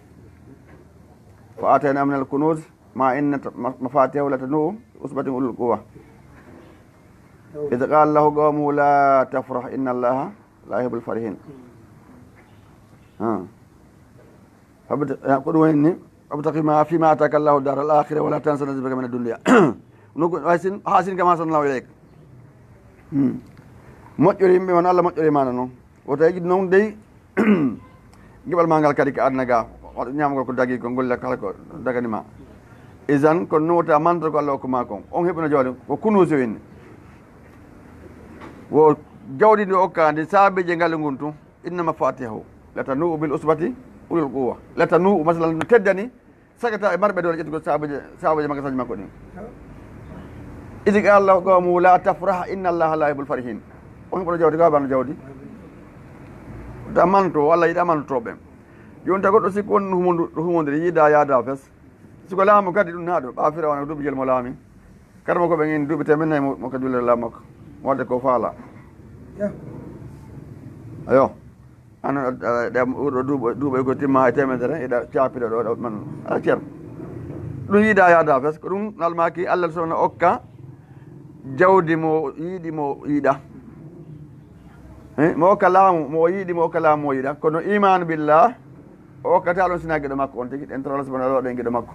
fa atayna min al kunuz ma inna mafatihahu latanu usbatin ulul quwa idh qala lahu qawmuhu la tafrah inna allaha la yuhibbul farihin ko ɗum henni abtaki ma fima ataka allahu dar al akhira wala tansa nasibaka min ad-dunya hasin kama sallallahu ilayka moƴƴori yimɓe won Allah moƴƴori mana noon woto yiɗi noon dey giɓal ma ngal kadi ko adna ga waɗo ñamgol ko dagui ko golle kala ko daganima isan ko nuwota mantra ko Allah hokkuma kon on heɓino jawdi ko kunuso winni wo jawdi ndi okkandi saabiji ngal ngun tun innama fatihahu latanu bil usbati ulul quwa latanu masalan no teddani sagata e marɓe dole ƴettugo sabaji magasaji makko ɗin idi ga Allah qawmu la tafrah inna allaha la yuhibbul farihin on heɓono jawdi ko bano jawdi ta manto walla yiɗa mantoɓe joni ta goɗɗo sikko woni humodiri yiida yaada fes siko laamu kadi ɗum naaɗo ɓa fira wona duuɓi jel mo laami kadi mo koɓe gin duuɓi temen nayyi mo ka jullere laamu makko wadde ko faala ayo an ɗe duuɓe ko timma hay temedere eɗa capiɗo ɗo man a ceer ɗum yiida yaada fes ko ɗum nalmaki Allah sowno okka jawdi mo yiiɗi mo yiiɗa mo okka laamu mo yiiɗi mo okka laamu mo yiiɗa kono imanu billah o okkata ɗon sina gueɗo makko on tigui en toro Allah subahanahu wa taala ɗen gueɗo makko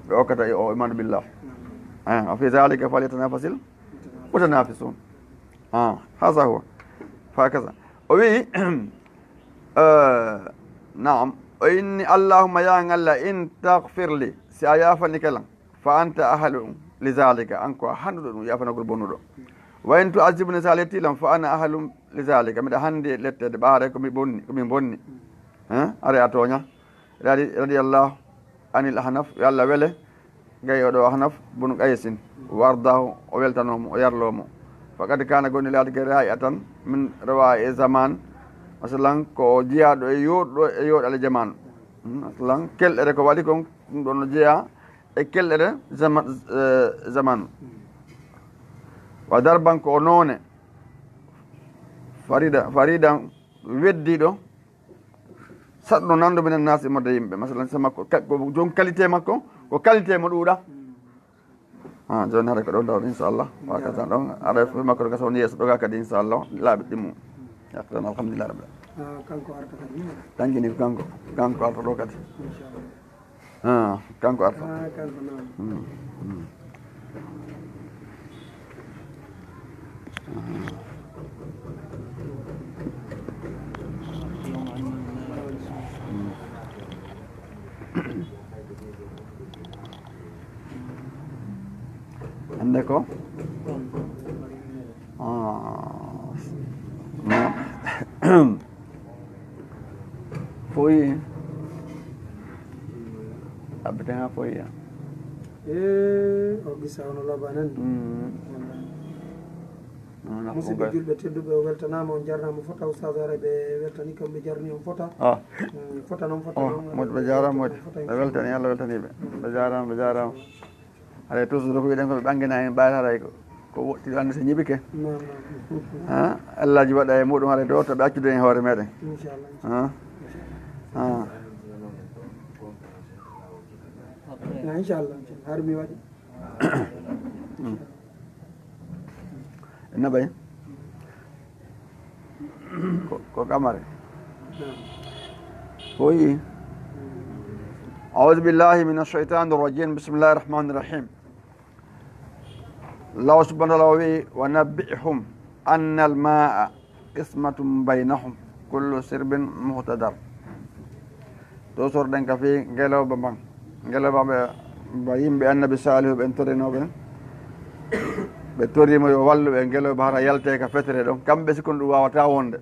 ɓe okkata o imanu billah wa fi zalika falyatanafasil mutanafisun hasa huwa fa kaza o wi naam o inni allahumma ya Allah in taghfirli si a yafani kala fa anta ahlu li zalika an ko handuɗo ɗum yafanagol bonnuɗo wa in tu'azibni sa lettilam fa ana ahlu li zalika mbiɗa hande lettede ɓaare komi bonni are a tooña radiyallahu anil ahnaf yo Allah wele gay oɗo ahnaf bunu qaysin wardahu o weltanomo o yarlomo faqad kana gonni laade ke rayi atan min rawa e zaman masalan ko jeeyaɗo e yoɗɗo e yoɗale jamanu masalan kelɗere ko waɗi kon ɗum ɗon no jeeya e kelɗere zamanu wa darban ko o noone faridan weddiɗo saɗɗo nandu minen naasi modde yimɓe masalan so makko joni qualité makko ko qualité mo ɗuuɗa joni haɗa ko ɗo dawɗo inchallah wakata ɗon aɗa fo makko ɗo gasa won yeeso ɗoga kadi inchallah laaɓi ɗimmum yaktan alhamdulillah rabbil kanko arta kadi dañjini ko kanko arta ɗo kadi kanko arta kanko noon ande ko foyi abite ha foyiya o gisa ono lobanan musidɓe julɓe tedduɓe o weltanama on jarnama fota oustaz ara ɓe weltani kamɓe jarni on fota fota noon fota noon moƴƴi ɓe jarama moƴƴi ɓe weltani Allah weltaniɓe ɓe jarama haɗa toujours ko wiɗen koɓe ɓanggina hen ɓaade haɗa ko woɗɗi ande so ñiɓike Allah ji waɗa e muɗum haɗa do to ɓe accude hen hoore meɗen inchallah inchallah har mi waɗi naɓay ko kamare وي أعوذ بالله من الشيطان الرجيم بسم الله الرحمن الرحيم الله سبحانه وتعالى ونبئهم أن الماء قسمة بينهم كل سرب مهتدر توصر دنك في غلو بام غلو بام بايم بأن بساله بنترينو بن بتوري ما يوالو غلو بحر يالتي كفتره دون كم بسكون دو واتا وند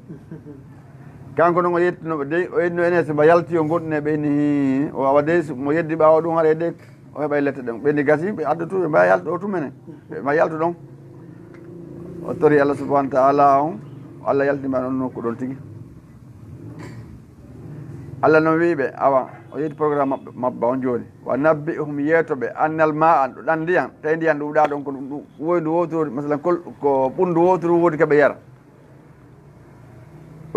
kanko ɗum o yettinoɓe dey o yetno ene so mba yalti o gonɗune ɓeyni o wawa dey mo yeddi ɓawa ɗum haɗa de o heɓa lette ɗen ɓeyni gasi ɓe adda tu ɓe mbawi yalta o tumene ɓe yalta ɗon o tori Allah subahanahu wa taala on Allah yaltima ɗon nokku ɗon tigui Allah noon wiɓe awa o yetti programme mabba on joni wa nabbi hum yeetoɓe annal ma an ɗo ɗan ndiyan tawi ndiyan ɗuuɗa ɗon ko ɗum woydu wotoro masalan ko ɓundu wotoro woodi keɓe yara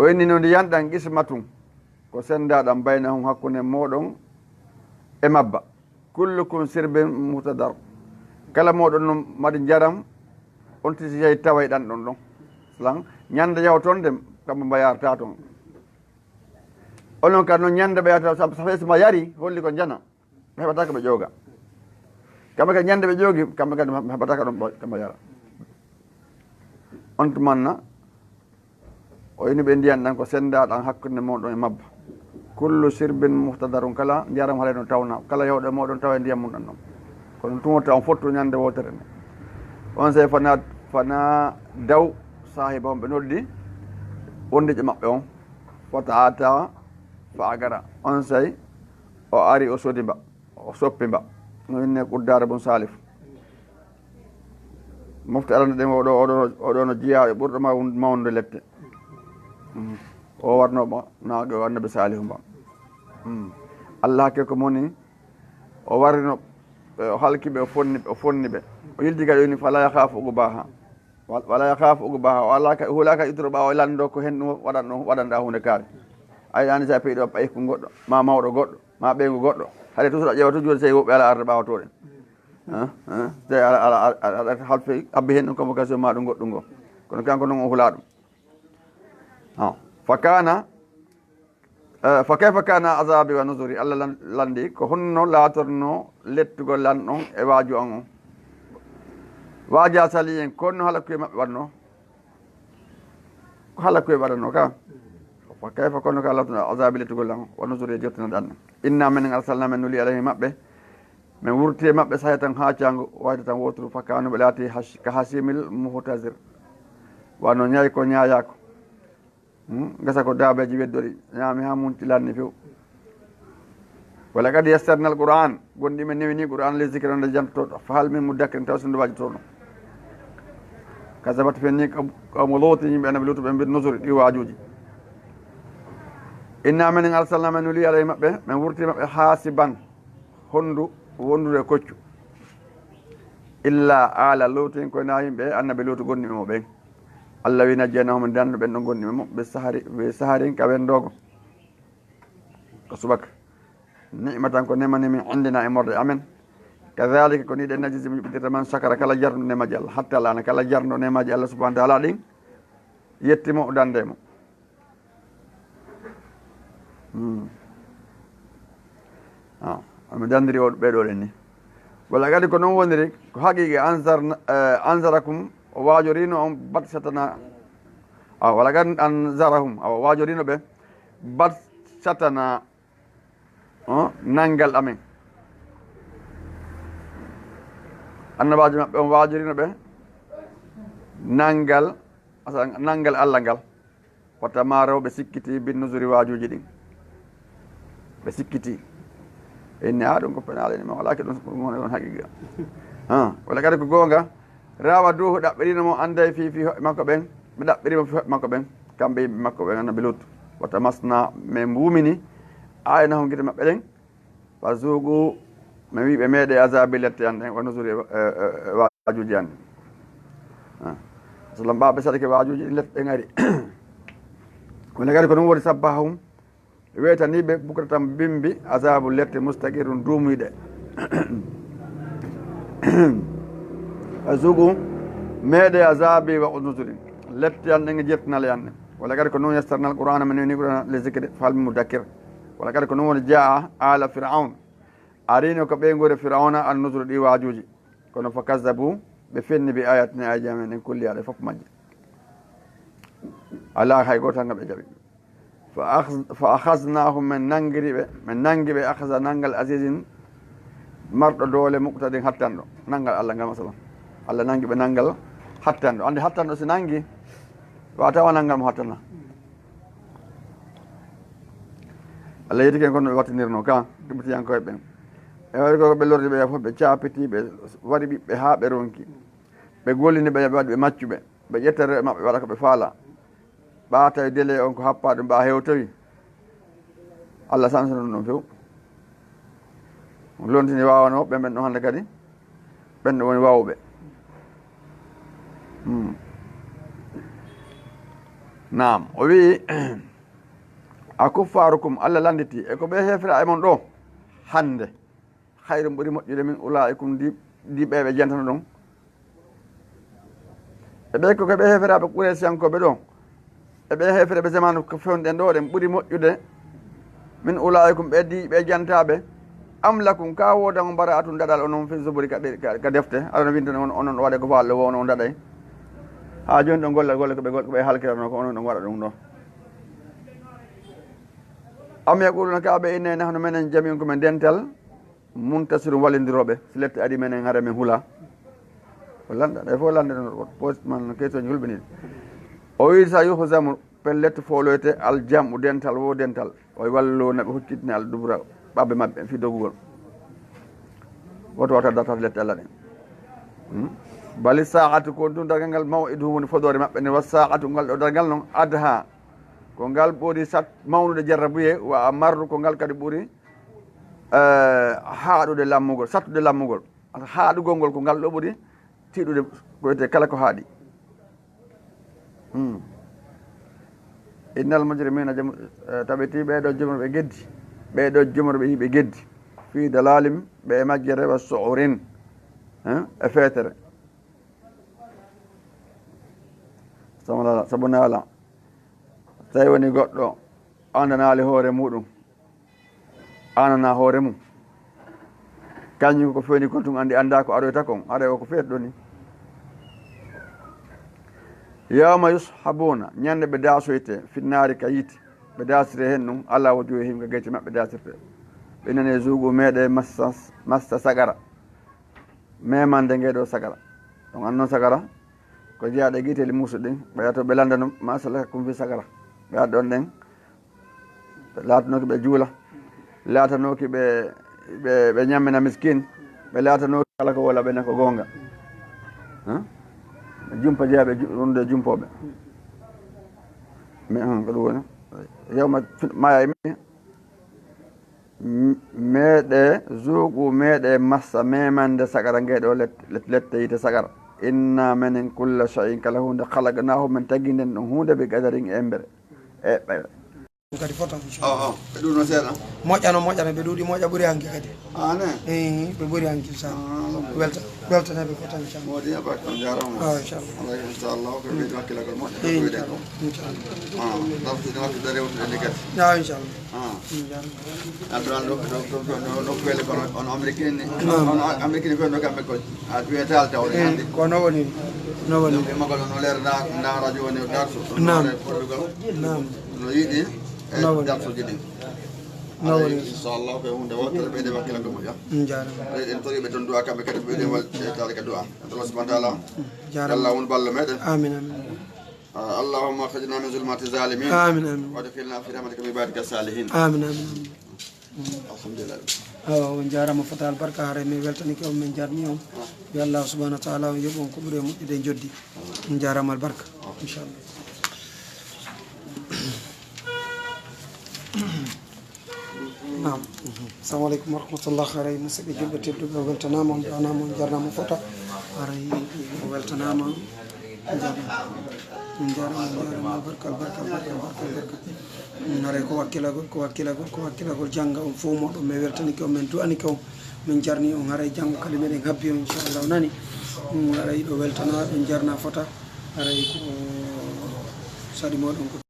o inni no ndiyan ɗan qismatum ko sendaɗam baynahum hakkude moɗon e mabba kullukum sirbe muhtadar kala moɗon no mbaɗi jaram on tisi yehi taway ɗan ɗon ɗon salan ñande yaw toon de kamɓe mbayarta toon onon kadi noon ñande ɓeyata safesma yari holli ko jana ɓe heɓata ko ɓe ƴooga kamɓe kadi ñande ɓe ƴoogi kamɓe kadi heɓata ka ɗon kamɓe yara on tumanna o ini ɓe ndiyan ɗan ko sendaɗan hakkude moɗon e mabba kullu sirbin muhtadarum kala jaram haɗa no tawna kala yewɗo e moɗon tawa ndiyam mum ɗan ɗon kono tumorta on fottu ñande wotere nde on sey fana daw sahiba on ɓe noddi wondiƴe maɓɓe on fota ata fa agara on sey o ari o sodi mba o soppi mba no inne ƙuddare bon salif mofti arande ɗen oɗo no jiyaɓe ɓurɗo mawnude lette o warnoɓa naɓe o annabi salihu mba Allah hakke ko moni o warino o halkiɓe o fonni ɓe o yildi kadi oni fala yakhafu uqbaha wala yakhafu uqbaha o hulaka itoro ɓawa o lando ko hen ɗum waɗanɗa hunde kaari ayani sa peeɗi o ɓayko goɗɗo ma mawɗo goɗɗo ma ɓeygu goɗɗo haɗe toujours a ƴewa to joni sey woɓɓe ala arde ɓawatoɗen so aɗa halfe abbi hen ɗum convocation ma ɗum goɗɗum ngo kono kanko noon o hula ɗum fa kayfa kana azabi wa nusuri Allah landi ko honno laatorno lettugol lanɗon e waaju an on waaja sali en konno halakkuye maɓɓe waɗno ko halakkuye waɗanno ka fa kayfa konno ka laatorno azabi lettugol lan wa nusuri e jottino ɗanno inna men arsalna men nuli alayhi maɓɓe min wurti e maɓɓe sahe tan ha cango wayta tan woturu fa kanuɓe laati ka hasimil muhtasir wano ñayi ko ñayako gasa ko daabeji weddori ñaami ha munti lanni few wala kadi yassarna al qur'an gonɗi men newini qur'an les zicre onde jantotoɗo fa hal min mudakkir taw sondo waji toɗo kasabat fenni kawmo looti yimɓe annabi lutu ɓe mbir nusuri ɗi wajuji inna men arsalna men nuli alay maɓɓe min wurti maɓɓe hasiban hondu wondude koccu illa ala lutin koye na yimɓe annabi lutu gonɗimi mo ɓen Allah wi najjanahum dandu ɓen ɗon gonɗimi mo ɓe saharin ka wendogo ko subaka ni'ma tan ko nemani min indina e morde amen kadhalika ko ni ɗen najisi mi ɓidirta man sakara kala jarno nemaji Allah hatta alana kala jarno nemaji Allah subhanahu wa taala ɗin yettimo o dandemo mi dandiri o ɓeɗo ɗen ni walla kadi ko noon woniri ko haqiqi ansarakum o waajorino on bat satana wala kadi anzarahum awa waajorino ɓe bat satana nanngal amen annabajo maɓɓe on waajorino ɓe nanngal Allah ngal wata ma rewɓe sikkiti bin nusuri waajuji ɗin ɓe sikkiti inni ɗum ko penaleni ma walake ɗum on haqiqa walla kadi ko goonga rawa duhu ɗaɓɓirino mo anday fi hoɓɓe makko ɓen mi ɗaɓɓirimo fi hoɓɓe makko ɓen kamɓe yimɓe makko ɓen annabi lut wata masna min mbumini aynahum guite maɓɓe ɗen fa zugu mi wiɓe meeɗe azabi lette an ɗen wa nusuri wajuji an sallam mbaɓe sadake wajuji ɗin lette ɗen ari walla kadi ko ɗum woni sabbahum weytaniɓe bukratan bimbi azabu lette mustaqirun duumuyɗe a sugu meeɗe azabi wa nusuri lette an ɗen e jettinale an ɗen ولقد كنا يسرنا القرآن من يقول لذكر فهل من مدكر ولقد كنا جاء آل فرعون أرينو كبين فرعون النذر دي واجوجي كنا فكذبوا بفن بآياتنا أجام من كل يعرف مجد الله هاي قوتان بجبي فأخذناهم من ننجب أخذ ننجل عزيز مرد دولة مقتدين حتى ننجل الله مثلا الله ننجب ننجل حتى عندي حتى سننجي وأتوا ننجل محتنا الله يتكلم كون وقت نيرنو كان كبتي أنكوا يبين ko ɓe lordi ɓe fof ɓe caapiti ɓe waɗi ɓiɓɓe haa ɓe ronki ɓe gollini ɓe waɗi ɓe maccuɓe ɓe ƴettere maɓɓe waɗa ko ɓe faala ɓa tawi délai on ko happaɗum ɓa hewtoyi allah sansano ɗum few lontini wawano ɓe ɓen ɗo hannde kadi ɓen ɗo woni wawɓe nam o wi a kuffarukum allah landiti e ko ɓe hefira e mon ɗo hande hayru ɓuri moƴƴude min ulaikum ndi ɓe ɓe jantano ɗon e ɓe ko ɓe heferaɓe Quraysiyankoɓe ɗo e ɓe hefere ɓe zamanu ko fewnuɗen ɗo ɗen ɓuri moƴƴude min ulaikum ɓe di ɓe jantaɓe am lakum ka wodan o mbara atun daɗal onon fi zuburi ka defte aɗano winta onon waɗe ko faalle wo onon daɗay ha joni ɗo golle koɓe halkirano ko onon ɗon waɗa ɗum ɗo am yaquluna kaɓe inne nahnu menen jami'un komin dental muntasirum wallidiroɓe so lette adi menen hara min huula o lanɗa ɗe fof lande ɗon postman question hulɓiniɗe o wi sa yuhzamu pellette foloyte aljamu dental wo dental o wallo naɓe huccitini al dubra ɓaɓe maɓɓe fi dogugol woto wata datat lette allah ɗen bali saatu ko ɗum dargal ngal mawidu woni fodore maɓɓe ne wa saatu ngal ɗo dargal noon adha ko ngal ɓuri sat mawnude jarrabuye wa marru ko ngal kadi ɓuri haaɗude lammugol sattude lammugol haaɗugol ngol ko ngal ɗo ɓuri tiiɗude ko wiyete kala ko haaɗi innal mujrimina taɓeti ɓeɗo jomorɓe geddi ɓeɗo jomorɓe yiɓe geddi fi dalalim ɓe majjere wa suurin e feetere sabu naala tawi woni goɗɗo andanaali hoore muɗum anana hoore mum kañum ko fewni kon tun andi anda ko aɗoyta kon aɗa o ko feetɗo ni yawma yushabuna ñande ɓe dasoyte finnaari ka yiite ɓe dasire hen ɗum ala wojoyi himga gecce maɓɓe dasirte ɓe nane zuugu meeɗe masta sagara memande ngeɗo sagara ɗon annon sagara ko jeyaɗe guiteli musu ɗin ɓe yato ɓe landa ɗum masala kum fi sagara ɓe adda ɗon ɗen laatanoki ɓe juula laatanoki ɓe ñammina miskin ɓe laatanoki kala ko wola ɓene ko gonga jumpa jeeyaɓe runde jumpoɓe mi ko ɗum woni yewma maya meeɗe zuugu meeɗe massa memande sagara ngeɗo lette yite sagara inna menen kulla shay'in kala hunde halagnahu men taguinden ɗum hunde ɓe gadarin e mbere e ɓewe kadi fotan ɓe ɗum no seeɗa moƴƴano ɓe ɗuuɗi moƴƴa ɓuuri hanki kadi ane ɓe ɓuuri hanki sa weltanaɓe fotan inchallah modi abat on jarama inchallah inchallah ko ɓeydi wakkilagol moƴƴo dartude wattude rewtude ndi kadi inchallah adduran nokkuyele kono on américaine ni on américaine kono kamɓe ko a wiyetal tawde hande ko no woni ɓe magol no leer na radio woni darso portugal no yiiɗi e darsoji ɗin inchallah ko hunde wottere ɓeyde wakkilagol moƴƴa en toriɓe toon duwa kamɓe kadi ɓeyde waltade ka duwa allah subahana taala allah won ballo meɗen amin amin اللهم اخرجنا من ظلمات الظالمين امين امين وادخلنا في رحمتك من عبادك الصالحين امين امين الحمد لله on jarama fota albarka hare min weltaniki on min jarni on yo allah subahanahu wa taala on yoɓon ko ɓuuri e moƴƴude joddi on jarama albarka inchallah nam assalamu aleykum warahmatullah haray musidɓe julɓe tedduɓe o weltanama on ƴewanama on jarnama fota haray o weltanama jarama albarka haray ko wakkilagol jangga on fof moɗon min weltaniki on min du'aniki on min jarni on haray janggo kadi meɗen habbi on inchallah o nani haray ɗo weltana ɗum jarna fota haray ko saɗi moɗon ko